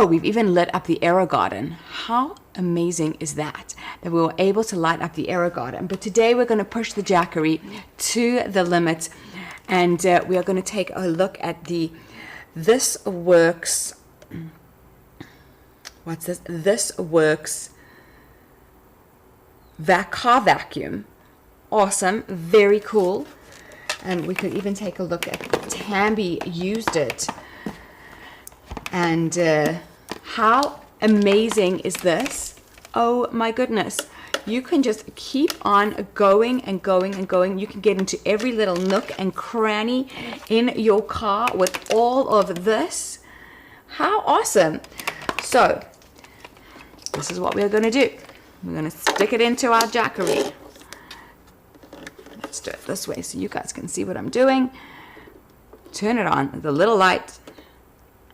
we've even lit up the AeroGarden. How amazing is that we were able to light up the AeroGarden? But today we're going to push the Jackery to the limit, and we are going to take a look at the This Works. What's this? This Works car vacuum. Awesome, very cool. And we could even take a look at Tambi used it. And how amazing is this? Oh my goodness. You can just keep on going and going and going. You can get into every little nook and cranny in your car with all of this. How awesome. So this is what we're going to do. We're going to stick it into our Jackery. Let's do it this way so you guys can see what I'm doing. Turn it on. The little light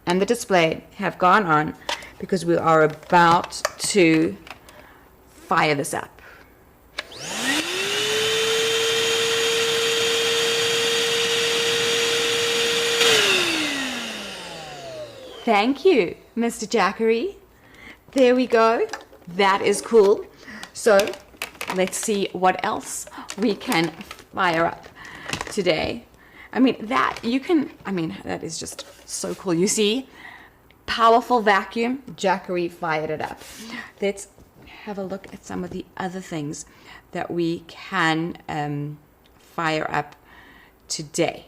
and the display have gone on because we are about to fire this up. Thank you, Mr. Jackery. There we go. That is cool. So let's see what else we can fire up today. That is just so cool. You see, powerful vacuum, Jackery fired it up. Let's have a look at some of the other things that we can fire up today.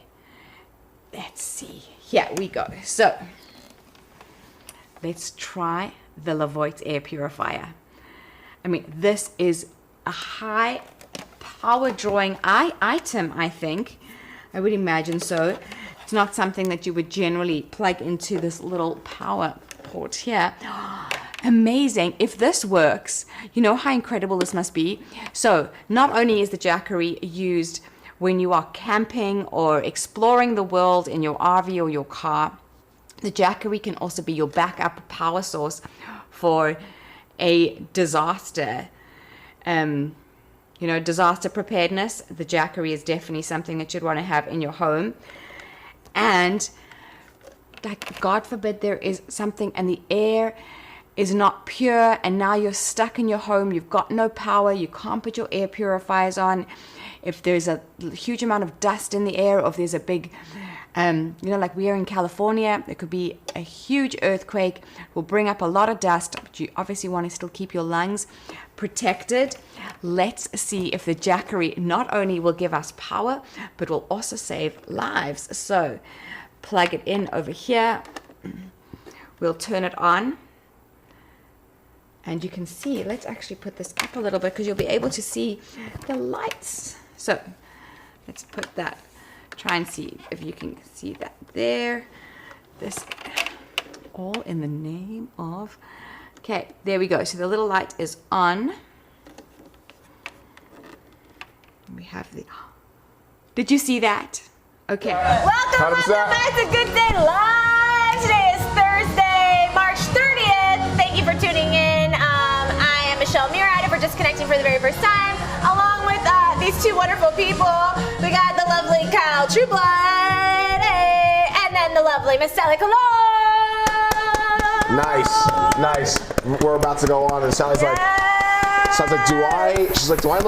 Let's see. Here we go. So let's try the Levoit air purifier. This is a high power drawing item, I think. I would imagine so. It's not something that you would generally plug into this little power port here. Amazing. If this works, you know how incredible this must be. So not only is the Jackery used when you are camping or exploring the world in your RV or your car. The Jackery can also be your backup power source for a disaster. Disaster preparedness. The Jackery is definitely something that you'd want to have in your home. And like, God forbid there is something and the air is not pure and now you're stuck in your home, you've got no power, you can't put your air purifiers on. If there's a huge amount of dust in the air, or if there's a big, like we are in California, there could be a huge earthquake, will bring up a lot of dust, but you obviously want to still keep your lungs protected. Let's see if the Jackery not only will give us power, but will also save lives. So plug it in over here. We'll turn it on. And you can see, let's actually put this up a little bit because you'll be able to see the lights. So let's put that, try and see if you can see that there. This all in the name of, okay, there we go. So the little light is on. We have the, did you see that? Okay. Welcome back to Good Day Live. Today is Thursday, March 30th. Thank you for tuning in. I am Michelle Murad. If we're just connecting for the very first time, along with these two wonderful people, we got the lovely Kyle Trueblood, hey, and then the lovely Miss Sally Colon. Nice. We're about to go on, and Sally's like, she's like, do I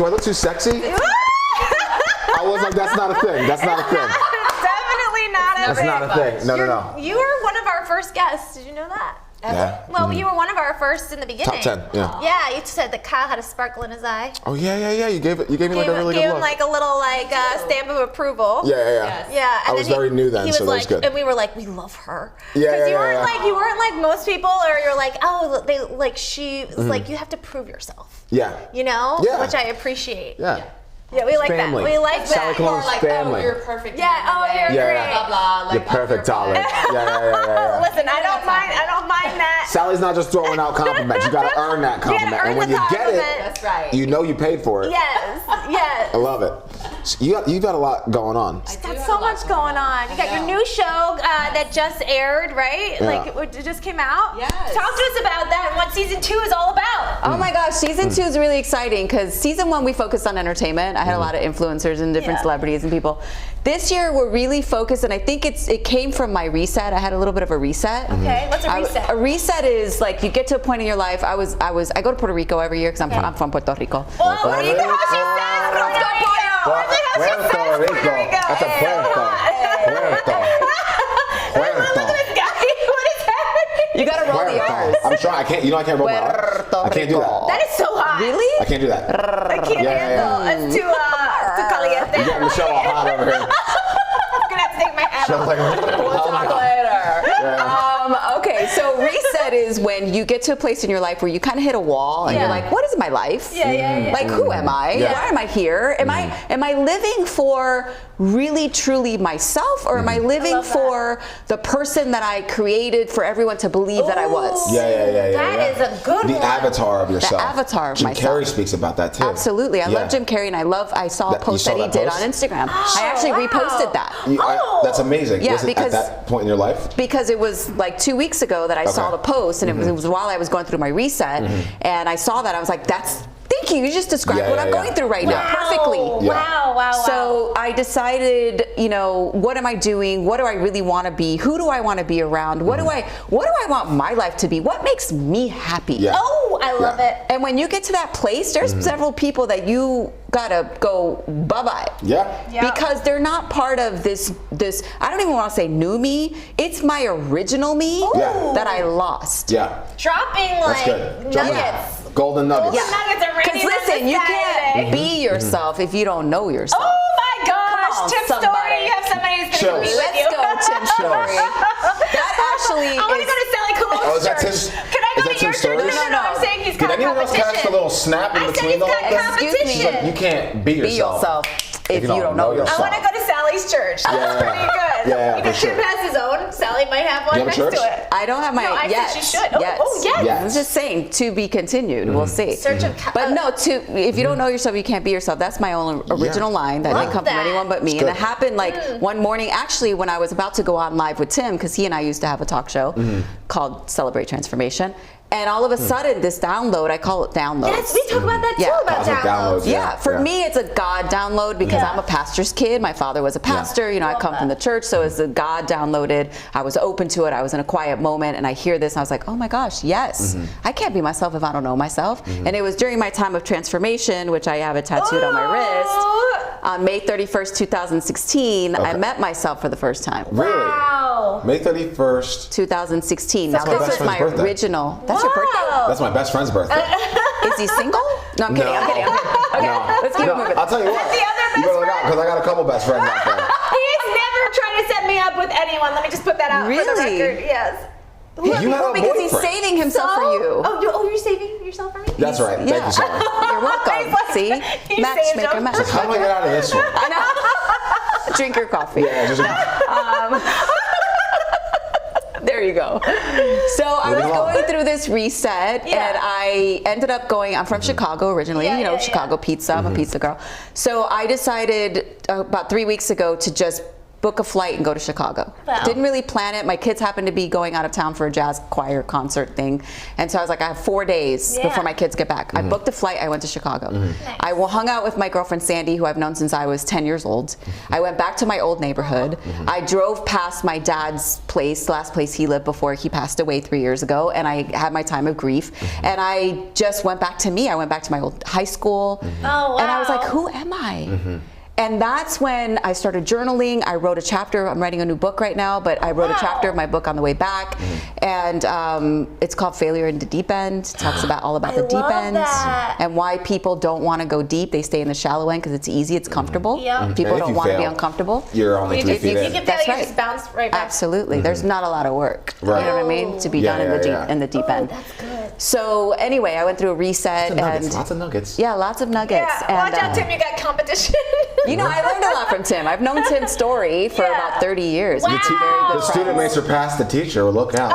look too sexy? I was like, that's not a thing. That's not a thing. Definitely not a That's thing. not a thing. No. You were one of our first guests. Did you know that? Yeah. Well, you were one of our first in the beginning. Top 10, yeah. Yeah, you said that Kyle had a sparkle in his eye. Oh yeah. You gave me like a really Gave good him look. like a little stamp of approval. Yeah. Yeah, and I was then very new then, he so was that was good. And we were like, we love her. Yeah, Because you yeah. weren't like most people, or you're like, oh, they like she like you have to prove yourself. Yeah. You know, Yeah. which I appreciate. Yeah. Yeah, we like Family. that. We like Sally that. Colon's like, family. oh, you're perfect. Yeah, oh, you're great. Blah blah. Like, You're perfect, darling. Yeah. Listen, I don't mind that. Sally's not just throwing out compliments. You gotta earn that compliment. earn And when the you get compliment. it, That's right. you know you paid for it. Yes. I love it. So you got a lot going on. Got so much going on. You got your new show that just aired, right? Yeah. Like it just came out. Yes. Talk to us about that and what season 2 is all about. Oh my gosh, season 2 is really exciting because season 1 we focused on entertainment. I had a lot of influencers and different celebrities and people. This year we're really focused, and I think it came from my reset. I had a little bit of a reset. Okay, what's a reset? A reset is like you get to a point in your life. I go to Puerto Rico every year because I'm from Puerto Rico. Oh, what do you think how she says? Puerto Rico. That's a Puerto. Look at this guy. What is happening? You gotta roll the R's. I'm trying. I can't roll my R. I can't do that. That is so hot. Really? I can't do that. I can't handle. It's too caliente. You got Michelle all hot over here. I'm gonna have to take my hat Michelle's off. like, We'll talk later. Okay, so reset is when you get to a place in your life where you kind of hit a wall and Yeah. you're like, what is my life? Yeah. Like, who am I? Yeah. Why am I here? Am I living for really truly myself, or am I living love that. for the person that I created for everyone to believe that I was? Yeah. That is a good The one. avatar of yourself. avatar of Jim myself. Carrey speaks about that too. Absolutely. I Yeah. love Jim Carrey, and I saw a That- you post saw that he that did post? on Instagram. Oh, I actually wow. reposted that. That's amazing. Yeah, was it because- at that point in your life? Because it was like 2 weeks ago that I saw the post, and it was while I was going through my reset, and I saw that. I was like, thank you. You just described Yeah, what yeah, I'm yeah. going through right now perfectly. Wow. So I decided, what am I doing? What do I really want to be? Who do I want to be around? What do I want my life to be? What makes me happy? Yeah. Oh, I love it. And when you get to that place, there's several people that you gotta go bye-bye. Yeah. Because they're not part of this I don't even want to say new me. It's my original me Yeah. that I lost. Yeah. Dropping That's like good. Dropping nuggets. Golden nuggets. Golden nuggets are Because raining on listen, this you guy can't today. be yourself if you don't know yourself. Oh my gosh, Come on, Tim somebody. Story, you have somebody who's Chill. gonna compete with Let's you. go, Tim Story. That actually I want to is go to Sally Colon's Oh, is that church. Tim's- Can I is go that to your Tim's church? Story? No, I'm saying he's Did got anyone else competition. catch the little snap in I said between he's the got whole thing? competition. Excuse me. You can't be be yourself. yourself if you don't know I yourself. want to go to Sally Sally's church. That's pretty good. Yeah, You know, for sure. Tim has his own. Sally might have one You have a next church? to it. I don't have my No, I yet. said she should. Oh, Yes. oh, yes. Yes. I'm just saying, to be continued. We'll see. Search of But no, if you don't know yourself, you can't be yourself. That's my own original line that Love didn't come that. from anyone but me. It's And good. it happened like one morning, actually, when I was about to go on live with Tim, because he and I used to have a talk show called Celebrate Transformation. And all of a sudden, this download, I call it downloads. Yes, we talk about that too, Yeah. about Cosmic downloads. downloads. Yeah, for Yeah. me, it's a God download because Yeah. I'm a pastor's kid. My father was a pastor. You know, I Love come from the that. church, so it's a God downloaded. I was open to it. I was in a quiet moment, and I hear this, and I was like, oh my gosh, yes, I can't be myself if I don't know myself. And it was during my time of transformation, which I have it tattooed on my wrist. On May 31st, 2016, I Okay. met myself for the first time. Really? Wow. May 31st. 2016. That's now my this best was my friend's birthday. original. That's your birthday? That's my best friend's birthday. Is he single? No, I'm kidding. I'm kidding. I'm kidding. Okay, No. let's keep it moving. I'll tell you what. the other You best better look out, because I got a couple best friends out there. He's never tried to set me up with anyone. Let me just put that out for the Really? record. Yes. You have a Because he's boyfriend. saving himself for you. Oh, you're saving yourself for me? That's right. Thank you, Sarah. You're welcome. He's like- See? he saved Matchmaker, him. match. How do I get out of this one? I know. Drink your coffee. Yeah, just There you go. So I was Moving on. going through this reset, Yeah. and I ended up going. I'm from Chicago originally, Yeah, you know, yeah, Chicago pizza. I'm a pizza girl. So I decided about 3 weeks ago to just book a flight and go to Chicago. Wow. Didn't really plan it. My kids happened to be going out of town for a jazz choir concert thing, and so I was like, I have 4 days Yeah. before my kids get back. I booked a flight. I went to Chicago. I hung out with my girlfriend Sandy, who I've known since I was 10 years old. I went back to my old neighborhood. I drove past my dad's place, last place he lived before he passed away 3 years ago, and I had my time of grief. And I just went back to me. I went back to my old high school. Oh, And I was like, wow. who am I? And that's when I started journaling. I wrote a chapter. I'm writing a new book right now, but I wrote a chapter of my book on the way back. And it's called Failure in the Deep End. It talks about all about I the deep love end that. and why people don't want to go deep. They stay in the shallow end because it's easy, it's comfortable. Yeah. People And if don't you want to be fail, uncomfortable. You're only 3 You feet in. can That's fail, you right. just bounce right back. Absolutely. There's not a lot of work. Right. You know what I mean? To be Yeah, done in the yeah, deep yeah. in the deep end. That's good. So anyway, I went through a reset Nuggets, and lots of nuggets. yeah, lots of nuggets. Yeah, and, watch out, Tim. You got competition. You know, I learned a lot from Tim. I've known Tim's story for Yeah. about 30 years. Wow. We're two very The good student may friends. surpass the teacher. Look out.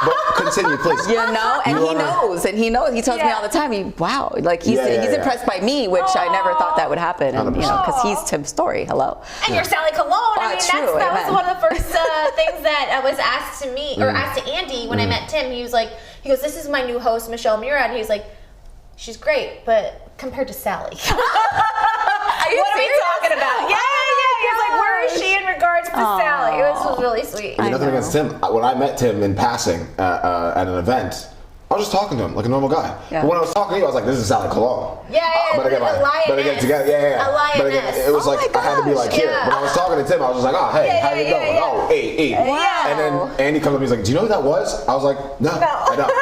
But continue, please. You know, and You he wanna- knows, and he knows. He tells me Yeah. all the time. Wow, like he's Yeah, yeah, he's yeah. impressed by me, which I never thought that would happen. And you know, 100%. because he's Tim's story. Hello. And you're Sally Cologne. I mean, true, that was amen. one of the first things that was asked to me, or asked to Andy when I met Tim. He was like, he goes, "This is my new host, Michelle Murad." And he was like, "She's great, but compared to Sally." What are we talking about? Yeah. He's like, "Where is she in regards to Sally?" It was really sweet. Nothing know. against Tim. When I met Tim in passing at an event, I was just talking to him like a normal guy. Yeah. But when I was talking to you, I was like, "This is Sally Cologne." Yeah, Better get a lioness. better get together. Yeah. A Better get- lioness. It was Oh like my I had to be like gosh, here. yeah. When I was talking to Tim, I was just like, "Oh, hey, Yeah, how you yeah, doing?" yeah. Oh, hey. Yeah. And then Andy comes up and he's like, "Do you know who that was?" I was like, "No, I don't."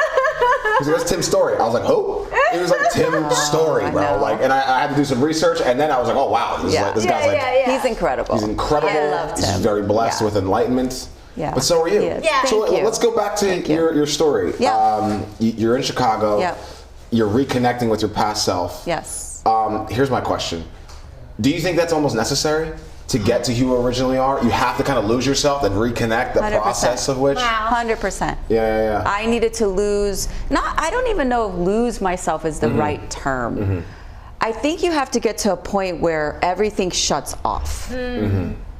He's like, "That's Tim's story." I was like, "Who?" It was like Tim's story, I bro. know. Like, and I had to do some research, and then I was like, "Oh wow, this, is Yeah. like, this guy's like." He's incredible. He's incredible. I loved He's him. very blessed Yeah. with enlightenment. Yeah. But so are you. He is. Yeah. So Thank you. let's go back to Thank you. your story. Yeah. You're in Chicago. Yep. You're reconnecting with your past self. Yes. Here's my question. Do you think that's almost necessary to get to who you originally are? You have to kind of lose yourself and reconnect, the 100%. process of which? Wow. 100%. Yeah. I needed to lose, I don't even know if lose myself is the right term. I think you have to get to a point where everything shuts off.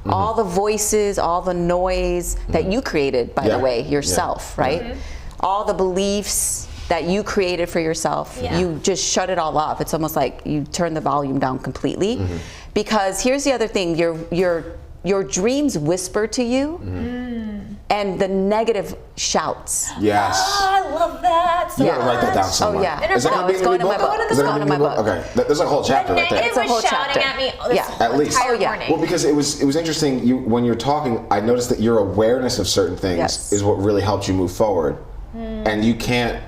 All the voices, all the noise that you created, by Yeah. the way, yourself, right? All the beliefs that you created for yourself, Yeah. you just shut it all off. It's almost like you turn the volume down completely. Because here's the other thing, your dreams whisper to you, and the negative shouts. Yes. Oh, I love that. So You gotta write that down much. somewhere. yeah. Is that No, gonna be it's in the going new in my book? book. Is that It's gonna going be in my the new Okay. There's a whole chapter The right there. negative It's a whole was shouting chapter. at me this Yeah. At least. entire Oh, yeah. morning. Well, because it was interesting. When you're talking, I noticed that your awareness of certain things Yes. is what really helped you move forward, and you can't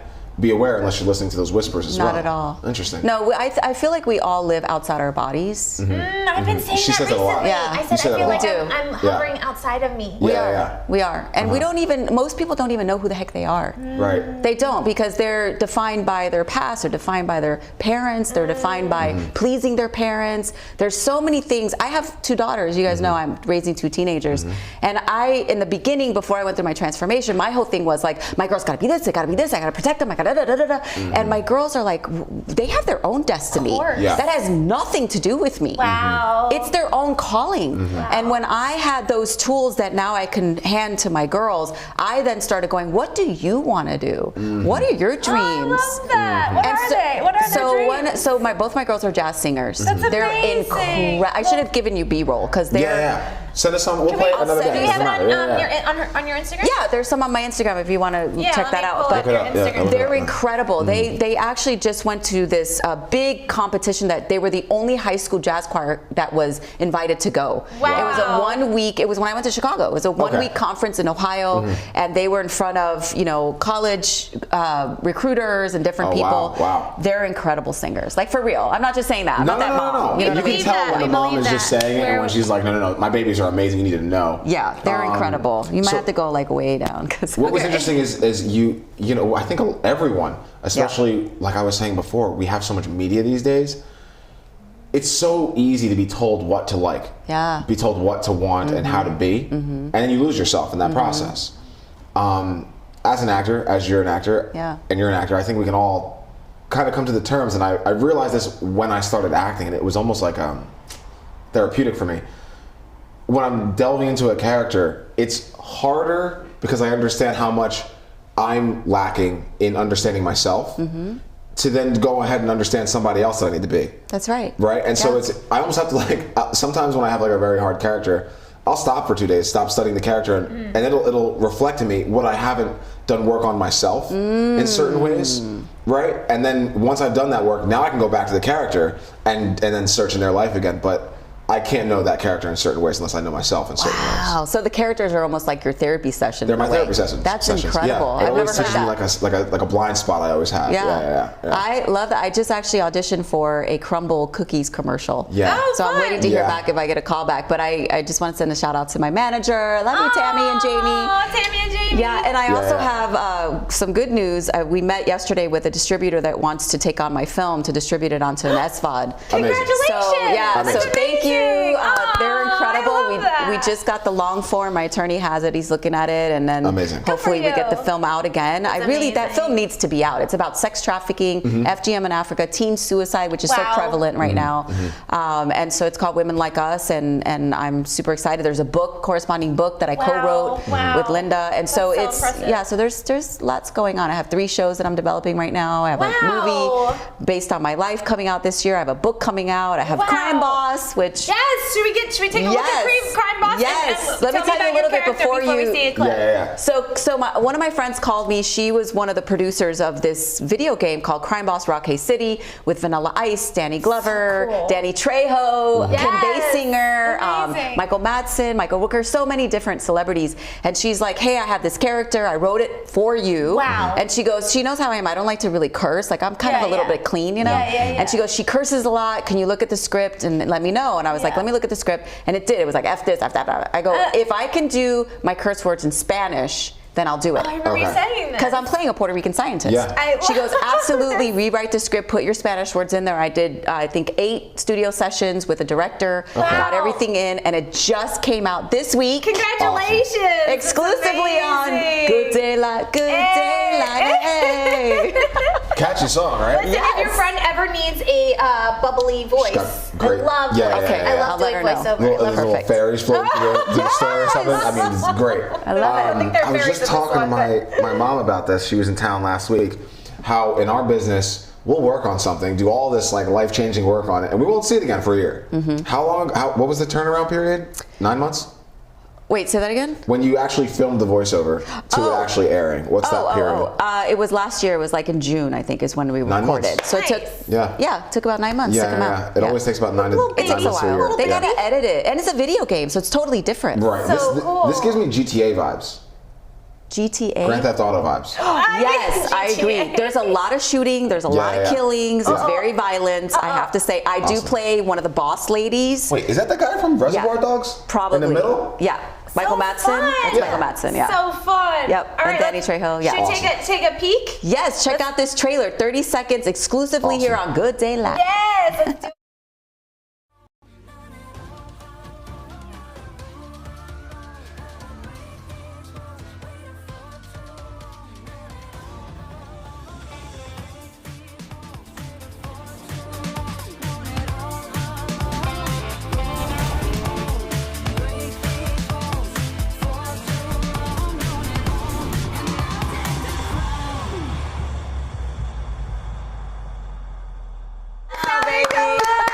be aware unless you're listening to those whispers as well. Not at all. Interesting. No, I feel like we all live outside our bodies. I've been saying She that says it a lot. recently. Yeah. I You said say I that feel a like lot. I'm hovering outside of me. Yeah. We are. And we don't even, most people don't even know who the heck they are. Right. They don't, because they're defined by their past, they're defined by their parents, they're defined by pleasing their parents. There's so many things. I have 2 daughters. You guys know I'm raising 2 teenagers. And in the beginning, before I went through my transformation, my whole thing was like, my girls gotta be this, they gotta be this, I gotta protect them, I gotta da da da da. And my girls are like, they have their own destiny. Of course. Yeah. That has nothing to do with me. Wow. It's their own calling. And when I had those tools that now I can hand to my girls, I then started going, what do you want to do? What are your dreams? I love that. What And are so- they? What are their dreams? So both my girls are jazz singers. That's They're amazing. I should have given you B-roll because they're. Yeah. Send us some. We'll play it I'll another send day. you Do you Doesn't have it matter. on, Yeah. on your Instagram? Yeah, there's some on my Instagram if you want to Yeah, check let that me out. pull But up your Look it up, yeah, Instagram. look it they're up. incredible. They actually just went to this big competition that they were the only high school jazz choir that was invited to go. Wow. It was a 1 week. It was when I went to Chicago. It was a 1 week conference in Ohio, and they were in front of college recruiters and different Oh, people. wow. They're incredible singers. Like for real. I'm not just saying that. I'm No, not that mom. no. You know You what I can mean? tell that. when We the mom believe is just that. saying it, and when she's like, no, my babies are amazing. You need to know. Yeah, they're incredible. You might so- have to go like way down because. What was interesting is you know, I think everyone, especially like I was saying before, we have so much media these days. It's so easy to be told what to like, be told what to want and how to be, and then you lose yourself in that process. As an actor, as you're an actor, and you're an actor, I think we can all kind of come to the terms. And I realized this when I started acting, and it was almost like therapeutic for me. When I'm delving into a character, it's harder because I understand how much I'm lacking in understanding myself to then go ahead and understand somebody else that I need to be. That's right. Right? And so I almost have to sometimes when I have like a very hard character, I'll stop for 2 days, stop studying the character, and it'll reflect in me what I haven't done work on myself in certain ways. Right? And then once I've done that work, now I can go back to the character and then search in their life again. But I can't know that character in certain ways unless I know myself in certain ways. Wow. So the characters are almost like your therapy session. They're my in a way. therapy sessions. That's sessions. incredible. Yeah. It I've never always heard touches me that. like a blind spot I always have. Yeah. I love that. I just actually auditioned for a Crumble Cookies commercial. Yeah. Oh, So I'm fun. waiting to hear Yeah. back if I get a call back. But I just want to send a shout out to my manager. Love you, Tammy and Jamie. Oh, Tammy and Jamie. Yeah, and I also Yeah. have some good news. We met yesterday with a distributor that wants to take on my film to distribute it onto an SVOD. Congratulations. So yeah, That's so thank you. amazing. They're incredible. I love that. We just got the long form. My attorney has it. He's looking at it, and then Amazing. Good hopefully for we get the you. film out again. That amazing. film needs to be out. It's about sex trafficking, FGM in Africa, teen suicide, which is so Wow. prevalent right now. And so it's called Women Like Us, and I'm super excited. There's a corresponding book that I co-wrote Wow. with Linda, and so That's so it's impressive. so there's lots going on. I have 3 shows that I'm developing right now. I have a Wow. movie based on my life coming out this year. I have a book coming out. I have Wow. Crime Boss, which Yes. Should we take a look at Crime Boss? Yes. And Let me tell you a about little your bit character before we you. see a clip. Yeah. So one of my friends called me. She was one of the producers of this video game called Crime Boss Rockay City with Vanilla Ice, Danny Glover, So cool. Danny Trejo, Yes. Kim Basinger, Amazing. Michael Madsen, Michael Rooker, so many different celebrities. And she's like, hey, I have this character. I wrote it for you. Wow. And she goes, she knows how I am. I don't like to really curse. Like I'm kind of a little bit clean, you know? Yeah. And she goes, she curses a lot. Can you look at the script and let me know? And I was like, let me look at the script. And it did. It was like, F this, F that. I go, if I can do my curse words in Spanish, then I'll do it. I remember you saying this. Because I'm playing a Puerto Rican scientist. Yeah. She goes, absolutely, rewrite the script, put your Spanish words in there. I did, I think, 8 studio sessions with a director, got everything in, and it just came out this week. Congratulations. That's Exclusively on amazing. Good Day Light, Good Day Light, hey. Catchy song, right? Listen, if your friend ever needs a bubbly voice, got great- I love yeah, voice. yeah, yeah, I yeah. love I'll let doing her know. voiceover. Little, I love little Perfect. fairies floating through the store or something. I mean, it's great. I love it. I think they're I was fairies just in this talking to one, my mom about this. She was in town last week. How in our business we'll work on something, do all this like life-changing work on it, and we won't see it again for a year. How long? What was the turnaround period? 9 months. Wait, say that again? When you actually filmed the voiceover to it actually airing, what's that period? It was last year. It was like in June, I think, is when we 9 recorded. months. So it took, Yeah. it took about 9 months to come out. It always takes about 9 to Little 9 baby. It takes a months to a year. while. They Yeah. gotta edit it, and it's a video game, so it's totally different. Right. So This cool. gives me GTA vibes. GTA. Grand Theft Auto vibes. Yes, I GTA. agree. There's a lot of shooting. There's a lot of killings. It's very violent. I have to say, I do play one of the boss ladies. Wait, is that the guy from Reservoir Dogs? Probably. In the middle? Yeah. Michael Madsen. fun. That's Michael Madsen, yeah. So fun. Yep, All and Danny let's- Trejo, yeah. Should we take a peek? Yes, check out this trailer. 30 seconds exclusively here on Good Day Live. Yes, let's do it.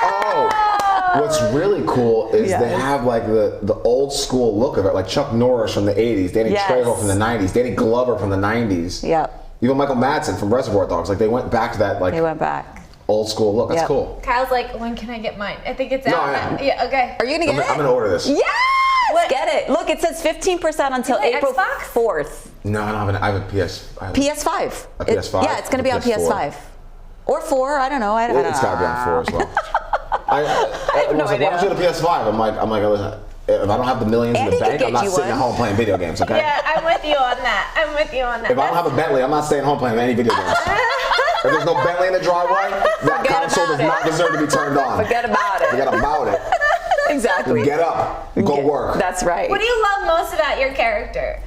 Oh, what's really cool is Yes. they have like the old school look of it, like Chuck Norris from the 80s, Danny Yes. Trejo from the 90s, Danny Glover from the 90s. Yep. Even Michael Madsen from Reservoir Dogs. Like they went back to that like They went back. old school look. That's Yep. cool. Kyle's like, when can I get mine? I think it's No, out. I am. Yeah, okay. Are you gonna get I'm gonna order this. Yes! What? Get it. Look, it says 15% until Is it April Xbox? 4th. No, I don't have I have a PS. I have PS5. A PS5? Yeah, it's going to be on PS4. PS5. Or 4, I don't know. I don't know. It's gotta be on 4 as well. I have no was like, why don't you idea. get a PS5? I'm like, listen, if I don't have the millions in Andy the could bank, get I'm not you sitting at one. home playing video games, okay? Yeah, I'm with you on that. I'm with you on that. If I don't have a Bentley, I'm not staying home playing any video games. If there's no Bentley in the driveway, that Forget console does about not it. deserve to be turned on. Forget about it. Forget about it. Exactly. Get up. Go work. That's right. What do you love most about your character?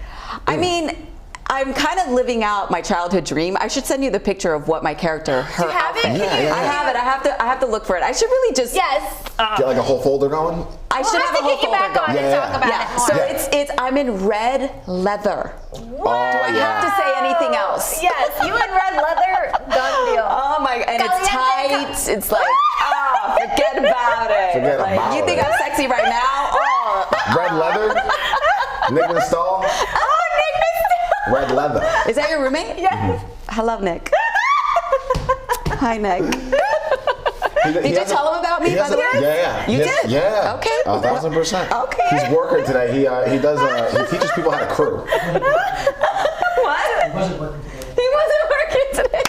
I mean, I'm kind of living out my childhood dream. I should send you the picture of what my character, her Do you have it? outfit. Can you- Yeah. I have it. I have to look for it. I should really just. Yes. Get like a whole folder going. I We'll should have have a to whole get you folder back on going. and Yeah, talk yeah. about Yeah. it more. So Yeah. it's I'm in red leather. Oh, Do I have to say anything else? Yes, you and red leather, done deal. Oh my! And it's Caliente. tight. It's like forget about it. Forget like, about you think it. I'm sexy right now? Oh, Red leather. Nick Install. Oh, Nick Red leather. is that your roommate? Yes. Hello, Nick. Hi, Nick. Did you tell him about me, by the way? Yeah. You He has- did? Yeah. Okay. 1,000%. Okay. He's working today. He does. He teaches people how to crew. What? He wasn't working today.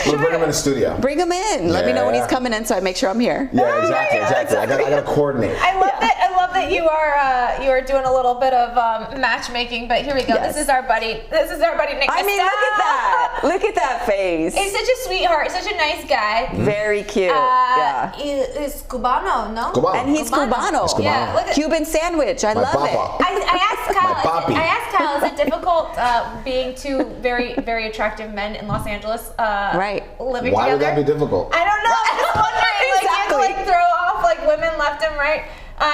We'll bring him in the studio. Bring him in. Let me know when he's Yeah. coming in so I make sure I'm here. Yeah, exactly. I gotta coordinate. I love that. I love that you are doing a little bit of matchmaking. But here we go. Yes. This is our buddy. This is our buddy Nick. I mean, look at that. Look at that face. He's such a sweetheart. Such a nice guy. Very cute. Yeah. He's Cubano, no? Come on. And he's Cubano. Cubano. Yeah. Look at. Cuban sandwich. I My love papa. I asked Kyle. My papi. I asked Kyle, is it difficult being two very, very attractive men in Los Angeles, Right. living Why would together? that be difficult? I don't know. I'm just wondering. Like, you have to Exactly. throw off women left and right.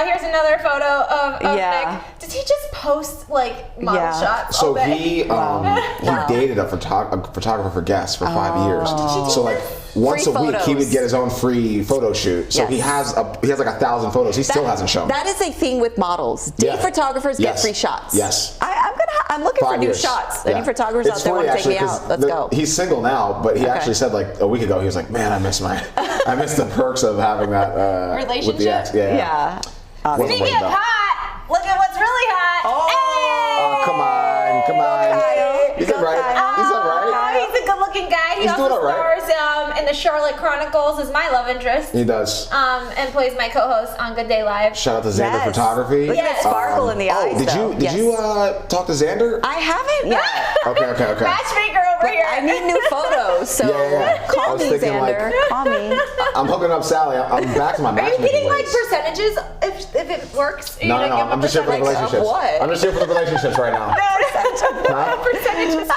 Here's another photo of Yeah. Nick. Does he just post model Yeah. shots? So all day? he dated a photographer for Guess for 5 years. So like once Free a week he photos. would get his own free photo shoot. So Yes. he has like 1,000 photos. He still hasn't shown. That is a thing with models. Date Yeah. photographers get Yes. free shots. Yes. I'm looking for 5 new years. shots. Yeah. Any photographers It's out there want funny, to take me actually, 'cause out? Let's go. He's single now, but he actually said like a week ago, he was like, man, I miss the perks of having that with Relationship? the ex. Yeah. Yeah. Wasn't Speaking waiting of though. hot, look at what's really hot. Oh, come on. Kyle. He's Go, all right. Kyle. He's all right. Oh, he's a good-looking guy. He He's also doing all right. stars in the Charlotte Chronicles as my love interest. He does. And plays my co-host on Good Day Live. Shout out to Xander Yes. Photography. Look at that sparkle in the eyes. Did though. you talk to Xander? I haven't yet. Okay. Matchmaker over But here. I need new photos, so Yeah. I call was me, thinking, Xander. Call me. I'm hooking up Sally. I'm back to my Are you matchmaking getting ways. percentages if it works? Are you No. gonna give I'm just here for the percentage? relationships. what? I'm just here for the relationships right now. Huh? Percentages.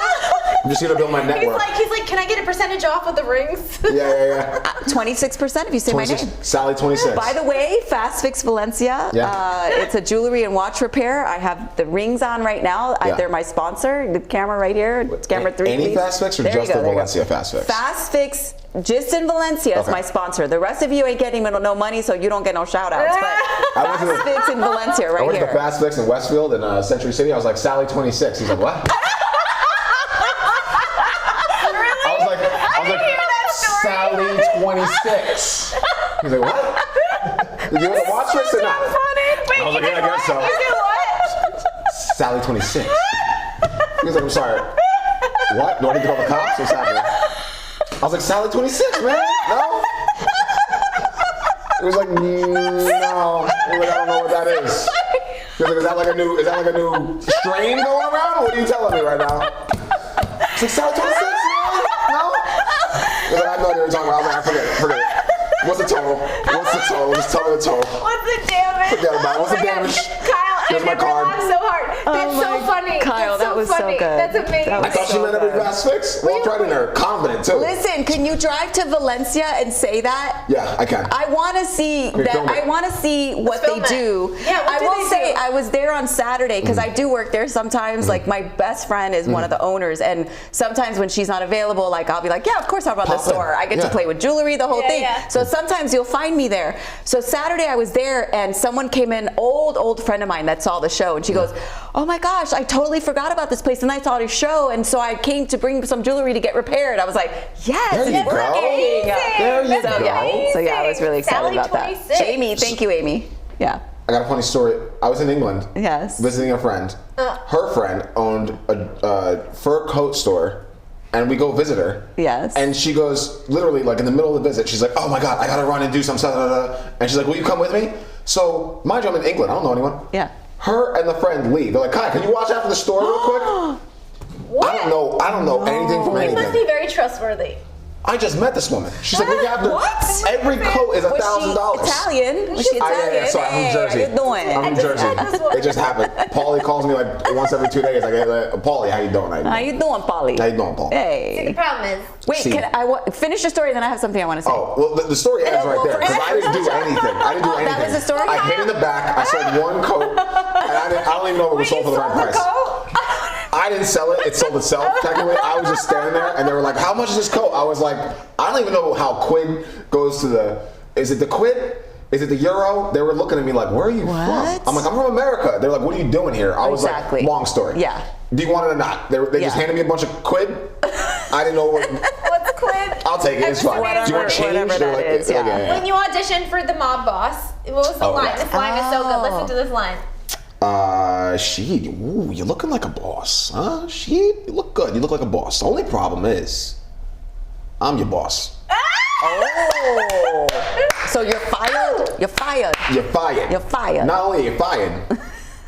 I'm just here to build my network. He's like, can I get a percentage off with the rings? Yeah. 26% if you say my 26. name. Sally 26. By the way, Fast Fix Valencia. Yeah. It's a jewelry and watch repair. I have the rings on right now. Yeah. They're my sponsor. The camera right here. It's camera 3. Any please. Fast Fix or There you just go, the there you go. Valencia Fast Fix? Fast Fix, just in Valencia, is Okay. my sponsor. The rest of you ain't getting no money, so you don't get no shout outs. But I went to Fast the- Fix in Valencia I right went to here. the Fast Fix in Westfield in Century City. I was like, Sally 26. He's like, what? I was like, hear that story. Sally 26. He's like, what? Did you want to watch this or not? Wait, I was you like, yeah, did I guess what? so. You did what? Sally 26. He's like, I'm sorry. What? Do I need to call the cops? What's happening? I was like, Sally 26, man. No? He was like, no. He was like, I don't know what that is. He was like, is that like a new strain going around? What are you telling me right now? It's like, Sally 26, man? No? He was like, I know what you're talking about. I was like, forget it. What's the total? Just tell me the total. What's the damage? Forget about it. What's the damage? Kyle, Here's I my never card. laughed so hard. That's so funny. Kyle, That's that was so funny. good. That's amazing. That I thought she meant every fast fix. Walked right in there, confident too. Listen, can you drive to Valencia and say that? Yeah, I can. I want to see Film it. I want to see what they film it. do. Yeah, what I do will they say do? I was there on Saturday because Mm-hmm. I do work there sometimes. Like my best friend is one of the owners, and sometimes when she's not available, like I'll be like, yeah, of course I'll run the Pop in. store. I get to Yeah. play with jewelry, the whole Yeah, thing. yeah. So sometimes you'll find me there. So Saturday I was there, and someone came in, old friend of mine that saw the show, and she goes, oh my gosh, I totally forgot about this place, and I saw your show, and so I came to bring some jewelry to get repaired. I was like, yes, There you it's go. working. There you So go. yeah, I was really excited Sally about 26. that. Amy, thank you, Amy. Yeah. I got a funny story. I was in England. Yes. Visiting a friend. Her friend owned a fur coat store, and we go visit her. Yes. And she goes, literally, like in the middle of the visit, she's like, "Oh my God, I gotta run and do some stuff." And she's like, "Will you come with me?" So, mind you, I'm in England. I don't know anyone. Yeah. Her and the friend leave. They're like, "Kai, can you watch after the store real quick?" What? I don't know anything from You must anything. be very trustworthy. I just met this woman. She's like, "We have to." What? Every coat is Was $1,000. she Italian? Was she Italian? Yeah, so I'm from Hey, Jersey. How you doing? I'm from Jersey. It just happened. Paulie calls me like once every 2 days. Like, Paulie, how you doing? How you doing, Polly? How you doing, Paul? See, the Hey. problem is, Wait, See. can I finish your story? Then I have something I want to say. Oh, well, the story ends right there because I didn't do anything. I didn't do Oh, anything. that was the story? I hid in the back. I sold one coat, and I don't even know if it was sold for the right price. I didn't sell it. It sold itself, technically. I was just standing there, and they were like, "How much is this coat?" I was like, "I don't even know how quid goes to the... Is it the quid? Is it the euro?" They were looking at me like, "Where are you What? from?" I'm like, "I'm from America." They're like, "What are you doing here?" I was Exactly. like, "Long story." Yeah. Do you want it or not? They just Yeah. handed me a bunch of quid. I didn't know what... what's quid? I'll take it. It's fine. Do you want change? Whatever They're that like, is, yeah. When you auditioned for the mob boss, what was the Oh, line? right. This line is so good. Listen to this line. Ooh, you're looking like a boss, huh? You look good. You look like a boss. The only problem is, I'm your boss. Oh. So you're fired? You're fired. You're fired. You're fired. Not only are you fired,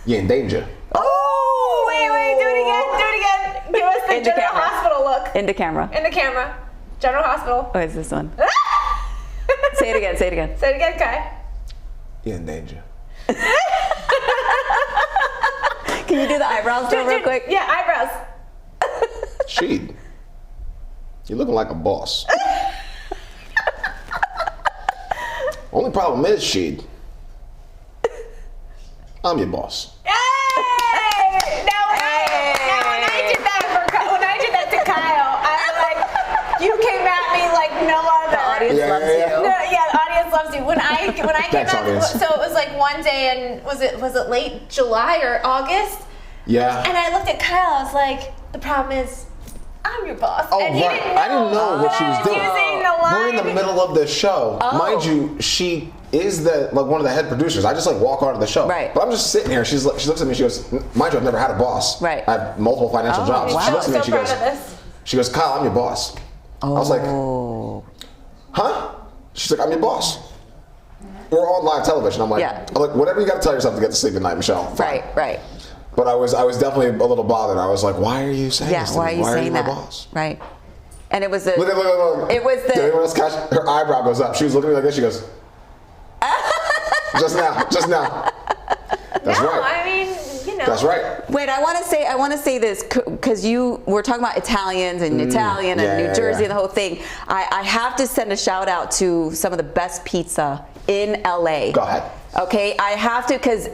you're in danger. Oh, wait, do it again. Give us the In the General camera. Hospital look. In the camera. In the camera. General Hospital. Oh, it's this one. Say it again. Say it again. Say it again, Kai. You're in danger. Can you do the eyebrows real quick? Yeah, eyebrows. Sheed, you're looking like a boss. Only problem is, Sheed, I'm your boss. Yay! Now when I did that to Kyle, I was like, you came at me like no other. The audience Yeah, loves yeah, yeah. you. No, yeah, the audience loves you. When I came Thanks, out, audience. so it was like one day, and was it late July or August? Yeah. And I looked at Kyle. I was like, the problem is, I'm your boss. Oh, and he right. didn't know I didn't know what she was doing. Using the line. We're in the middle of the show. Oh. Mind you, she is one of the head producers. I just like walk onto the show. Right. But I'm just sitting here. She looks at me. She goes, "Mind you, I've never had a boss. Right. I have multiple financial jobs." wow. She looks at me. So and she proud goes, of this. "She goes, Kyle, I'm your boss." I was like, Oh. "Huh?" She's like, "I'm your boss." We're on live television. I'm like, Yeah. whatever you got to tell yourself to get to sleep at night, Michelle. Fine. Right. But I was definitely a little bothered. I was like, "Why are you saying Yeah. this to Why me? are you saying my that? boss?" Right. And it was the. Look. It was the- Did anyone else catch? Her eyebrow goes up. She was looking at me like this. She goes, just now. That's No, right. I mean, you know. That's right. Wait, I want to say this because we're talking about Italians and Italian and yeah, New Jersey yeah. and the whole thing. I have to send a shout out to some of the best pizza in LA. Go ahead. Okay, I have to because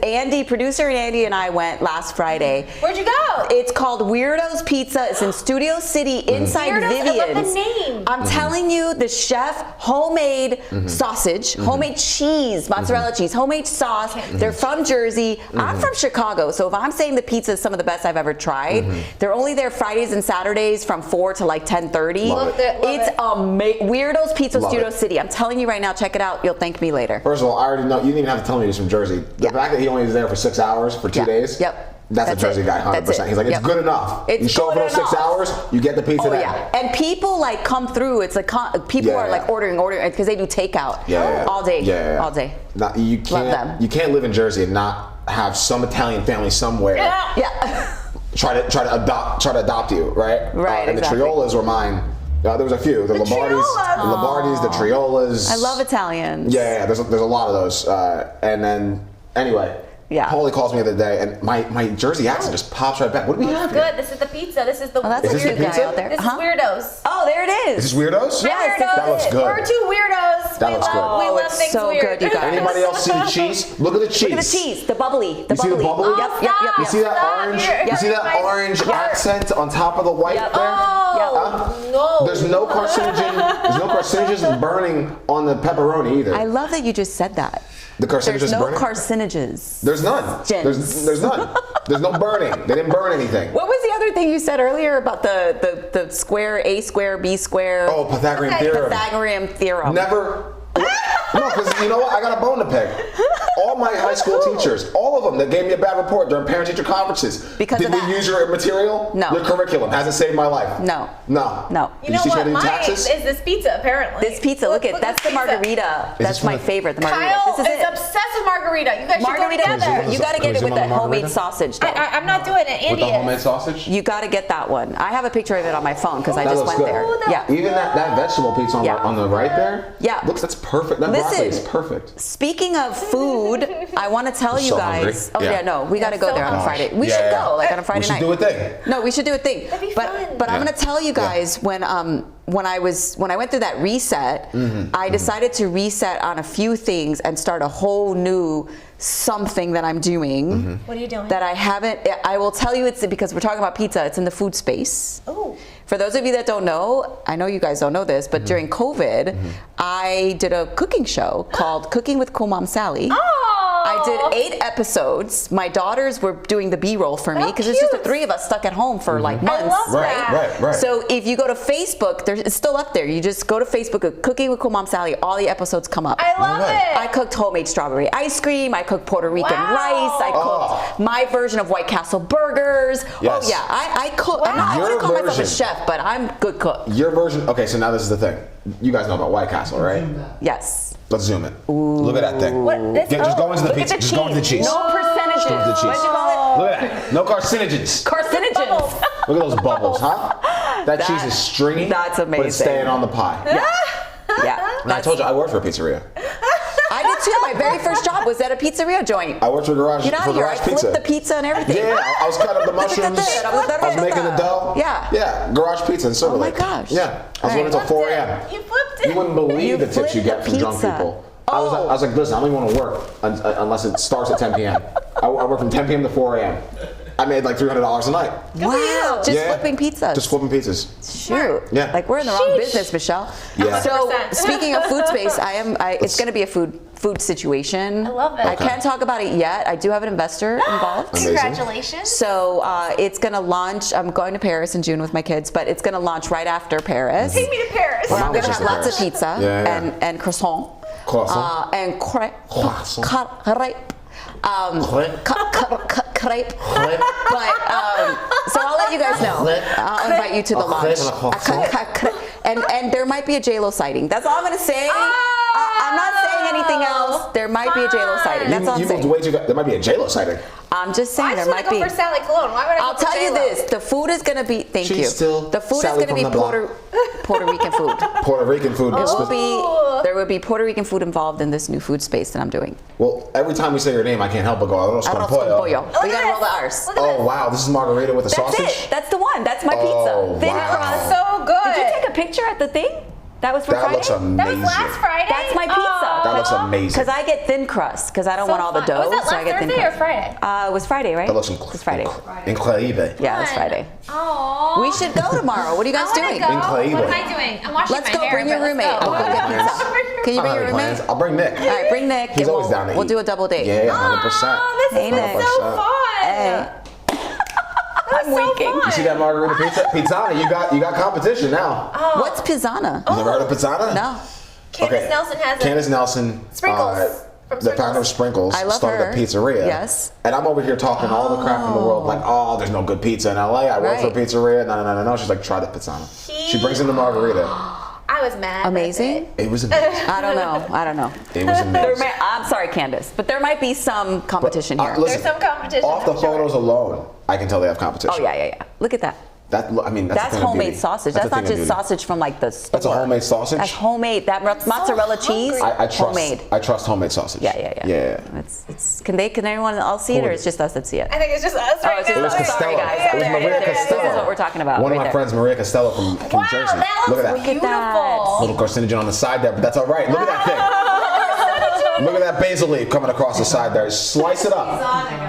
producer Andy and I went last Friday. Where'd you go? It's called Weirdo's Pizza. It's in Studio City inside Weirdos, I love the Vivian's. name. I'm telling you, the chef, homemade sausage, homemade cheese, mozzarella cheese, homemade sauce. They're from Jersey. I'm from Chicago, so if I'm saying the pizza is some of the best I've ever tried, they're only there Fridays and Saturdays from 4 to like 10:30. Love it. Love It's it. amazing. Weirdo's Pizza, Love Studio it. City. I'm telling you right now, check it out. You'll thank me later. First of all, I already know. You didn't even have to tell me he's from Jersey. The Yeah. fact that he only was there for 6 hours for 2 Yeah. days. Yep. That's a Jersey guy, 100%. He's like, it's good enough. It's you show up good for those 6 enough. hours, you get the pizza Oh then. yeah, and people like come through. It's like people Yeah, are like yeah. ordering because they do takeout all day, all day. Not, you Love can't. them. You can't live in Jersey and not have some Italian family somewhere Yeah. try to adopt you, right? Right, And exactly. the Triolas were mine. There was a few. The Lombardi's, the Triolas. I love Italians. Yeah, there's a lot of those. And then anyway. Yeah. Paulie calls me the other day, and my Jersey accent just pops right back. What do we have here? Good. This is the pizza. This is the. that's Is this the weird guy pizza? out there. This is weirdos. Oh, there it is. Is this Weirdos? Yes, Weirdos. That looks good. We're two weirdos. That we looks love, good. We Oh, love it's things so weird. good, you guys. Anybody else see the cheese? Look at the cheese. Look at the cheese, the bubbly, the You see the bubbly. bubbly? Yep, yep, yep. You see that Stop. orange? You're You see that hurting my orange heart. accent on top of the white Yep. there? Oh no. There's no carcinogen. There's no carcinogens burning on the pepperoni either. I love that you just said that. The carcinogens There's no burning. carcinogens. There's none. Gens. There's none. There's no burning. They didn't burn anything. What was the other thing you said earlier about the square, A square, B square? Oh, Pythagorean theorem. Pythagorean theorem. Never. No, because you know what? I got a bone to pick. All my high school teachers, all of them that gave me a bad report during parent-teacher conferences. Because Did of we that. use your material? No. Your curriculum hasn't saved my life. No. No. No. Did You know teach me what? how to do Mine taxes? is this pizza, apparently. This pizza, look at that's the this pizza. margarita. this That's from my the- favorite, the margarita. Kyle This is is it. obsessed with margarita. You guys Margarita, should go together. you gotta Can get we it zoom with on the the homemade margarita? sausage though. I'm not doing it. Andy With the homemade is. sausage? You gotta get that one. I have a picture of it on my phone because I That just looks went good. there. Oh, that- Yeah. Even that vegetable pizza Yeah. on the right there? Yeah. Looks, that's perfect. That broccoli is Listen. perfect. Speaking of food, I want to tell you so guys. hungry. Oh Yeah. yeah, no, we got to Yeah, go so there on hungry. Friday. We Yeah, should yeah. go like on a Friday We should night. do a thing. No, we should do a thing. That'd be but fun. but I'm Yeah. gonna tell you guys when I went through that reset, I decided to reset on a few things and start a whole new something that I'm doing. What are you doing? That I haven't. I will tell you it's because we're talking about pizza. It's in the food space. Oh. For those of you that don't know, I know you guys don't know this, but during COVID, I did a cooking show called Cooking with Cool Mom Sally. Oh. I did 8 episodes. My daughters were doing the B-roll for me Oh, because it's just the cute. 3 of us stuck at home for like months, love that. Right. So if you go to Facebook, it's still up there. You just go to Facebook, Cooking with Cool Mom Sally. All the episodes come up. I love Alright. it. I cooked homemade strawberry ice cream. I cooked Puerto Rican Wow. rice. I Oh. cooked my version of White Castle burgers. Yes. Oh yeah, I cook. Wow. I wouldn't Your call myself a version. chef, but I'm good cook. Your version. Okay, so now this is the thing. You guys know about White Castle, right? Yes. Let's zoom in. Look at that thing. What? This, Just go into the Look pizza. at the Just go into the cheese. No percentages. Just go into the cheese. What'd you call Look at that. No carcinogens. it? Carcinogens. Bubbles. Look at those bubbles, huh? That cheese is stringy. That's But it's amazing. staying on the pie. Yeah. And I told you I worked for a pizzeria. I did too. My very first job was at a pizzeria joint. I worked for Garage Get out for of here. I Garage flipped Pizza. the pizza and everything. Yeah, I was cutting up the mushrooms. I was making the dough. Yeah. Yeah, Garage Pizza in Silver Oh my Lake. gosh. Yeah, I was All working until right. 4 a.m. You flipped it. You wouldn't believe You the tips you flipped get the from drunk pizza. people. I Oh. was like, listen, I don't even want to work unless it starts at 10 p.m. I work from 10 p.m. to 4 a.m. I made like $300 a night. Wow. Just Yeah. flipping pizzas. Just flipping pizzas. Shoot. Yeah. Like we're in the wrong Sheesh. business, Michelle. Yeah. So 100%. speaking of food space, it's going to be a food situation. I love it. I Okay. can't talk about it yet. I do have an investor involved. Amazing. Congratulations. So it's going to launch. I'm going to Paris in June with my kids, but it's going to launch right after Paris. Take me to Paris. Where I'm mom going to was have just in lots of Paris. pizza Yeah. and croissant. Croissant. And crepe. Croissant. Crepe. Crepe. Crepe. But so I'll let you guys know. I'll invite you to the A crepe launch. and a croissant? And there might be a JLo sighting. That's all I'm gonna say. I'm not saying anything else. There might be a JLo sighting. That's all I'm You moved saying. way too. There might be a JLo sighting. I'm just I saying there just want might to go be. for Sally Cologne. Why would I I'll go for tell you J-Lo? this: the food is gonna be. Thank She's you. still The food Sally is gonna from be the block. Puerto Rican food. Puerto Rican food. There will be Puerto Rican food involved in this new food space that I'm doing. Well, every time we say your name, I can't help but go, Arroz con Arroz con pollo. pollo. Look We at gotta roll the this. R's. Look at Oh, this. wow. This is margarita with a That's sausage? it. That's the one. That's my pizza. Oh, Thin wow. crust. So good. Did you take a picture at the thing? That was for That Friday? looks amazing. That was last Friday. That's my pizza. Oh. That looks amazing. Because I get thin crust because I don't So want all the fun. dough. Was that so I last get thin Thursday or crust. Friday? It was Friday, right? That looks It was Friday. incredible. Yeah, it was Friday. Aww. We should go tomorrow. What are you guys doing? Go. Incredible. What am I doing? I'm washing Let's my go. hair. Bring your but let's roommate. go. We'll go get pizza. Can you I don't bring have your any plans. roommate? I'll bring Nick. All right, bring Nick. He's and always down to We'll eat. do a double date. Yeah, 100%. Oh, this Hey, is Nick. so fun. Hey. That's I'm winking. So You fun. see that margarita pizza? Pizzana, you got competition now. What's pizzana? You never heard of Pizzana? No. Candace Nelson has Candace it. Nelson. Sprinkles. From the founder of Sprinkles, I love started her. a pizzeria. Yes. And I'm over here talking all the crap in the world, like, oh, there's no good pizza in LA. I work for a Right. pizzeria. No. She's like, try the pizzana. She brings in the margarita. I was mad. Amazing. It was amazing. I don't know. It was amazing. I'm sorry, Candace, but there might be some competition here. Listen, There's some competition, Off the I'm sure. photos alone, I can tell they have competition. Oh yeah. Look at that. That's That's a thing of homemade beauty. sausage. That's That's a not thing of just beauty. sausage from like the store. That's a homemade sausage? That's homemade. That mozzarella cheese. I trust. Homemade. I trust homemade sausage. Yeah. It's. Can anyone else see it, or it's just us that see it? I think it's just us right it's now. It was Sorry, Costello. guys. It was Maria This Costello. is what we're talking about. One of right my there. friends, Maria Costello from Wow, Jersey. that Look looks at that. beautiful. that. Little carcinogen on the side there, but that's all right. Look at that thing. Look at that basil leaf coming across the side there. Slice it up.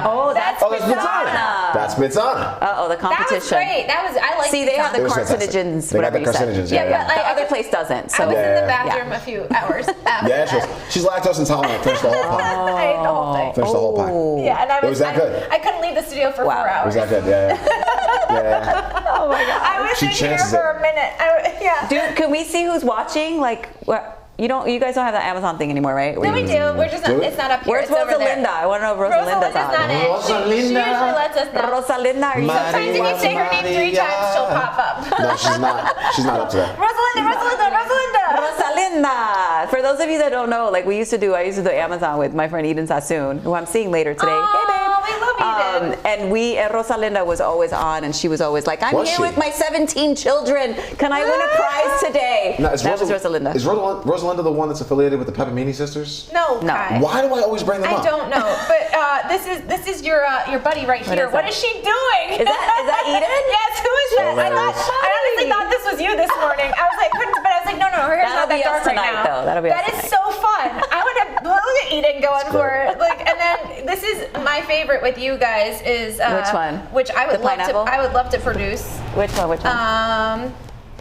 Oh, that's Oh, that's pizzana. That's pizzana. Uh-oh, the That competition. was great. I like. See, they have the It was fantastic. carcinogens, They got whatever the you said. carcinogens, Yeah, yeah. but The I other could- place doesn't. So I was in the Yeah. bathroom a few hours after Yeah, that. she's lactose intolerant. Finished the whole pie. I ate the whole thing. Finished the whole pie. Yeah, and I It was that good. I couldn't leave the studio for Wow. 4 It hours. was that good? Yeah. Oh my god. I was She in here chances for it. a minute. Yeah. Dude, can we see who's watching? Like, what? You guys don't have the Amazon thing anymore, right? No, we do. We're just not, Do it? it's not up here. Where's it's over there. Rosalinda? I want to know if Rosalinda's Rosalinda's not on. in. She usually lets us know. Rosalinda, are you? Sometimes if you say her name 3 times, she'll pop up. No, she's not. She's not up to that. Rosalinda. Rosalinda. For those of you that don't know, like I used to do Amazon with my friend Eden Sassoon, who I'm seeing later today. Oh, Hey, babe. we love Eden. And Rosalinda was always on, and she was always like, I'm Was here she? with my 17 children. Can I win a prize today? No, is That was Rosalinda. Is Rosalinda the one that's affiliated with the Peppermini sisters? No, No. Kai. Why do I always bring them I up? don't know, but this is your buddy right here. is What that? is she doing? Is that Eden? Yes. Who is that? I honestly thought this was you this morning. I was like, but I was like, no, her hair's That'll not that be us dark right tonight, now. though. That'll be us That is tonight. so fun. I want to look at Eden going for it. Like, and then this is my favorite with you guys is Which one? Which I would The love to. pineapple? I would love to produce. Which one?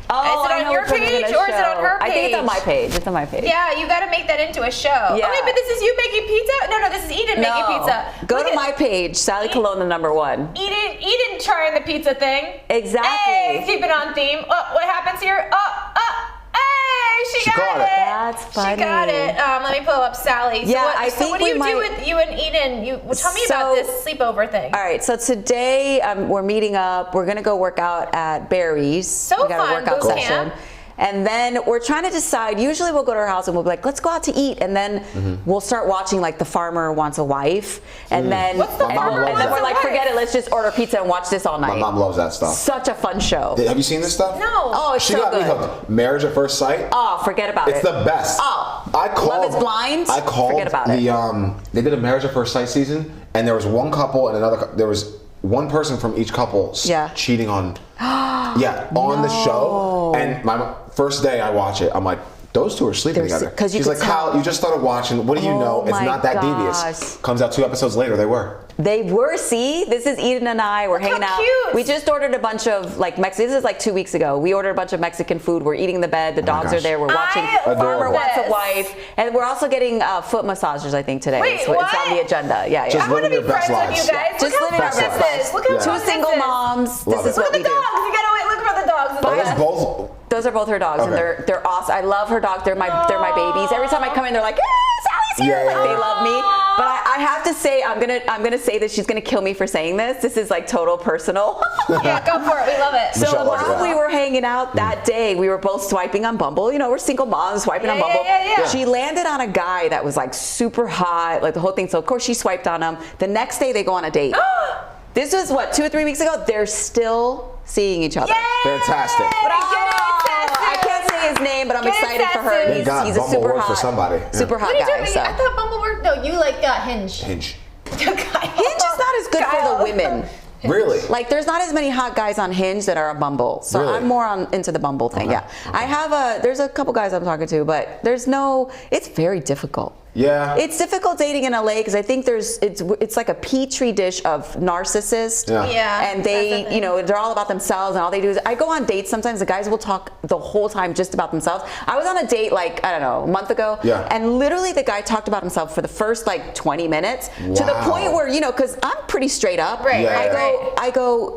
Oh, is it I on know your which one you're page gonna or is it on show. her I think it's on page? my page. It's on my page. Yeah, you got to make that into a show. Yeah. Okay, but this is you making pizza? No, this is Eden making pizza. Go Look to at- my page, Sally Colon, the #1. Eden trying the pizza thing. Exactly. Hey, keep it on theme. Oh, what happens here? Hey, she got caught it. it. That's She got funny. it. Let me pull up Sally. Yeah, I so think what do we you do might- with you and Eden? Tell me about So- this sleepover thing. All right, so today we're meeting up. We're gonna go work out at Barry's. So we got fun, a workout boot session. camp. And then we're trying to decide. Usually we'll go to her house and we'll be like, let's go out to eat. And then we'll start watching like The Farmer Wants a Wife. And then, What's The and, Farmer and Wants then a we're like, Wife? forget it. Let's just order pizza and watch this all night. My mom loves that stuff. Such a fun show. Have you seen this stuff? No. Oh, it's She so got me good. hooked. Marriage at First Sight. Oh, forget about It's it. the best. Oh, I called. Love is Blind? I called Forget about it. They did a Marriage at First Sight season, and there was one couple and there was one person from each couple Yeah. cheating on. On the show. And my first day I watch it, I'm like, those two are sleeping They're together. 'cause you She's could like, Kyle, tell. you just started watching. What do you Oh know? It's my not that gosh. devious. Comes out 2 episodes later, they were. They were, see? This is Eden and I. We're hanging out. cute. We just ordered a bunch of like Mexican. This is like 2 weeks ago. We ordered a bunch of Mexican food. We're eating in the bed. The my dogs are gosh. there. We're watching I Farmer love Wants a this. Wife. And we're also getting foot massages, I think, today. Wait, So it's on what? the agenda. Yeah, Just I want to living be your best friends with lives. you guys. Just Look how living our fun best this lives. is. Look how Yeah. fun Two this single is. moms. Love This is it. what Look we at the do. dogs. You gotta wait. Look for the dogs. Are those both? Those are both her dogs, and Okay. they're awesome. I love her dogs. They're my babies. Every time I come in, they're like, Sally's here. Yeah, Like, yeah, they yeah. love me. But I have to say, I'm gonna say that she's gonna kill me for saying this. This is like total personal. Yeah, go for it. We love it. So Michelle loves while that. we were hanging out that day, we were both swiping on Bumble. You know, we're single moms swiping on Yeah, Bumble. yeah. She landed on a guy that was like super hot, like the whole thing. So of course she swiped on him. The next day they go on a date. This was what, 2 or 3 weeks ago? They're still seeing each other. Fantastic. I can't say his name, but I'm Get excited for her. sassy. Thank God He's a Bumble super works hot, for somebody. Yeah. super hot What are you guy. doing? So. I thought Bumble worked. No, you like Hinge. Hinge. Hinge is not as good for the women. Really? Like, there's not as many hot guys on Hinge that are on Bumble. So Really? I'm more into the Bumble thing, Okay. yeah. I have there's a couple guys I'm talking to, but it's very difficult. Yeah. It's difficult dating in LA because I think it's like a petri dish of narcissists. Yeah. Yeah, And that's the they, thing. they're all about themselves, and all they do is I go on dates. Sometimes the guys will talk the whole time just about themselves. I was on a date like, I don't know, a month ago. Yeah. And literally the guy talked about himself for the first like 20 minutes to the Wow. point where, because I'm pretty straight up. Right, Yeah, right, yeah. right. I go,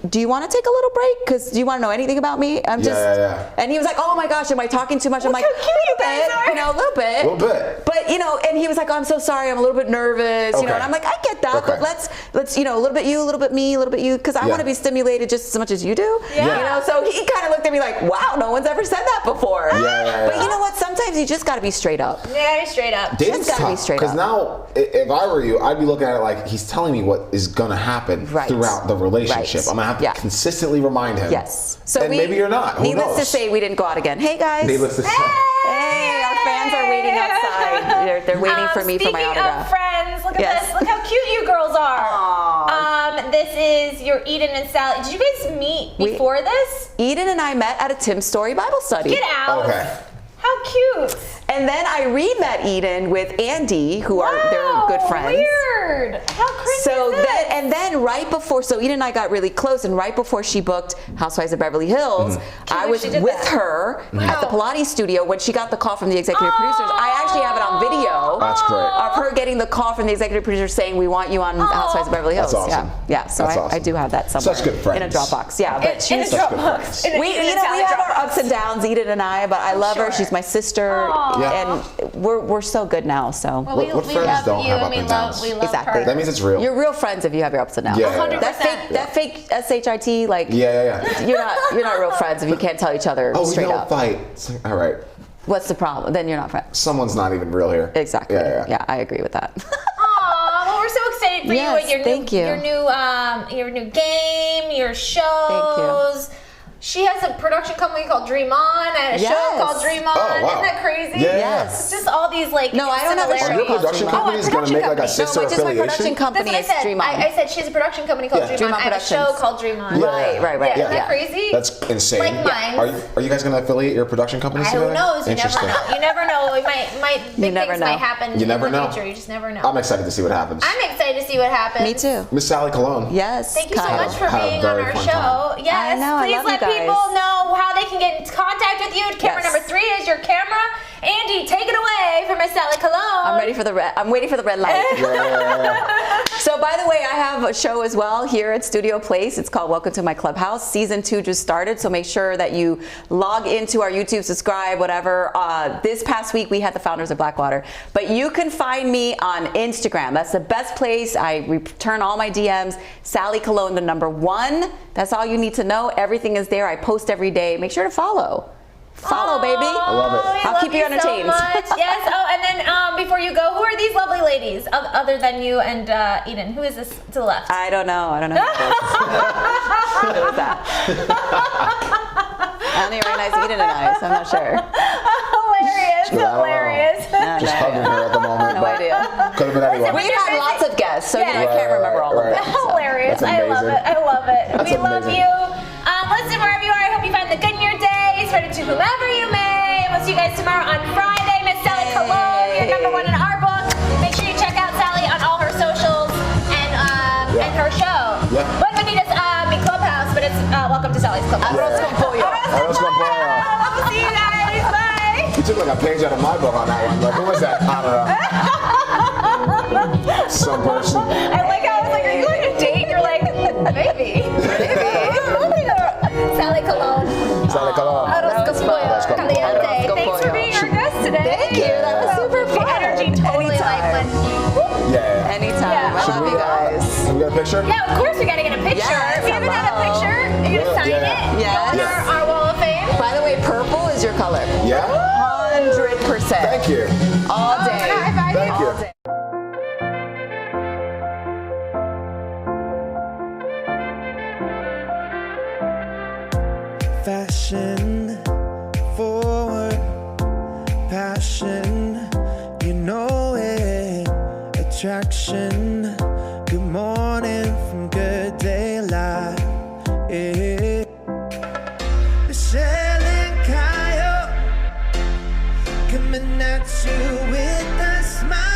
do you want to take a little break? Because do you want to know anything about me? I'm just. Yeah. And he was like, oh my gosh, am I talking too much? I'm Look like, how cute you guys are. a little bit. A little bit. But But and he was like, oh, I'm so sorry, I'm a little bit nervous, Okay. and I'm like, I get that, Okay. but let's a little bit you, a little bit me, a little bit you, because I want to be stimulated just as much as you do. Yeah. So he kind of looked at me like, wow, no one's ever said that before. Yeah. But you know what? Sometimes you just got to be straight up. Yeah, straight up. Dating's gotta be tough straight because up. now, if I were you, I'd be looking at it like he's telling me what is gonna happen Right. throughout the relationship. Right. I'm gonna have to Yeah. consistently remind him. Yes. So and maybe you're not. Who Needless knows? to say, we didn't go out again. Hey guys. Needless to say. Hey, our fans are waiting outside. They're waiting for me for my Speaking autograph. of friends, look at Yes. this. Look how cute you girls are. Aw. This is your Eden and Sally. Did you guys meet before this? Eden and I met at a Tim Story Bible study. Get out. Okay. How cute. And then I re-met Eden with Andy, who are they're good friends. Weird. How crazy So is this? then right before, so Eden and I got really close, and right before she booked Housewives of Beverly Hills, I wish was she did with that. her at the Pilates studio when she got the call from the executive producers. I actually have it on video. That's great. Of her getting the call from the executive producer saying, we want you on Housewives of Beverly Hills. That's awesome. Yeah. So That's I awesome. do have that somewhere. Such good friends. In a Dropbox. Yeah. But in she's a such good Dropbox. friends. In a we Eden and we Sally have our Dropbox. ups and downs, Eden and I, but I love her. sure. She's my sister, Yeah. and we're so good now. So Well, we What friends love don't you have and up we and love, downs? we love Exactly. her. That means it's real. you're real friends if you have your ups and downs. Yeah, yeah, yeah. 100%. That fake SHIT, like Yeah. you're not real friends if you can't tell each other Oh, we straight don't up. fight. It's like, all right. What's the problem? Then you're not friends. Someone's not even real here. Exactly. Yeah. I agree with that. Aw, well, we're so excited for Yes, you and your thank new, you. your new game, your shows. She has a production company called Dream On and a show Yes. called Dream On. Oh, wow. Isn't that crazy? Yeah. Yes. It's just all these like No, I don't have a show Are your called production Dream On. company is going to make like a sister No, which is my affiliation? production company. That's what I It's said. Dream On. I said she has a production company called Yeah. Dream Dream On. On I have a show Productions. called Dream On. Yeah. Right. Yeah, isn't that Yeah. crazy? That's insane. Like mine. Are you guys going to affiliate your production companies Who together? knows? You never Interesting. know. You never know. We might big never things know. might happen You never in the know. future. You just never know. I'm excited to see what happens. I'm excited to see what happens. Me too. Miss Sally Cologne. Yes. Thank you so Kyle. much for Had a being on very our fun show. time. Yes, I know, I please love let you guys. people know how they can get in contact with you. Camera Yes. number 3 is your camera. Andy, take it away for Miss Sally Cologne. I'm waiting for the red light. So by the way, I have a show as well here at Studio Place. It's called Welcome to My Clubhouse. Season 2 just started, so make sure that you log into our YouTube, subscribe, whatever. This past week we had the founders of Blackwater, but you can find me on Instagram. That's the best place. I return all my DMs. Sally Cologne, the number 1. That's all you need to know. Everything is there. I post every day. Make sure to follow. Follow, baby. I love it. We I'll love keep you entertained. So much. Yes. Oh, and then before you go, who are these lovely ladies other than you and Eden? Who is this to the left? I don't know. Who is that? I only recognize Eden and I, so I'm not sure. Hilarious. I don't know. Hilarious. Just hugging her at the moment. No but idea. Could have been anyone. We've had lots of guests, so I can't remember all of Right. them. so. Hilarious. That's I love it. amazing. I love it. That's We love amazing. you. Listen, wherever you are, I hope you find the good in your day. Spread it to whomever you may. We'll see you guys tomorrow on Friday. Miss Sally Cologne, you're number 1 in our book. Make sure you check out Sally on all her socials and her show. Yeah. But Benita's Clubhouse, but it's Welcome to Sally's Clubhouse. Arroz con pollo. Arroz con pollo. We'll see you guys. Bye. You took like a page out of my book on that one. Like, who was that? I don't know. Some person. I like how I was like, are you going to date? You're like, maybe. Sally Cologne. Sally Cologne. Arroz con pollo. Arroz con pollo. Caliente. Arroz con Thanks for pollo. being our guest today. Thank you. That was super The fun. energy totally like Anytime. went. Yeah. Anytime. Yeah. I love you guys. Can we get a picture? Yeah, of course we gotta get a picture. Yes, If you haven't had a hello. picture, are you gonna sign Yeah. it? Yes. On Yes. our wall of fame. By the way, purple is your color. Yeah? 100%. Thank you. All day. High five Thank you. All day. Fashion forward, passion, you know it. Attraction, good morning from good daylight. Michelle and Kyle coming at you with a smile.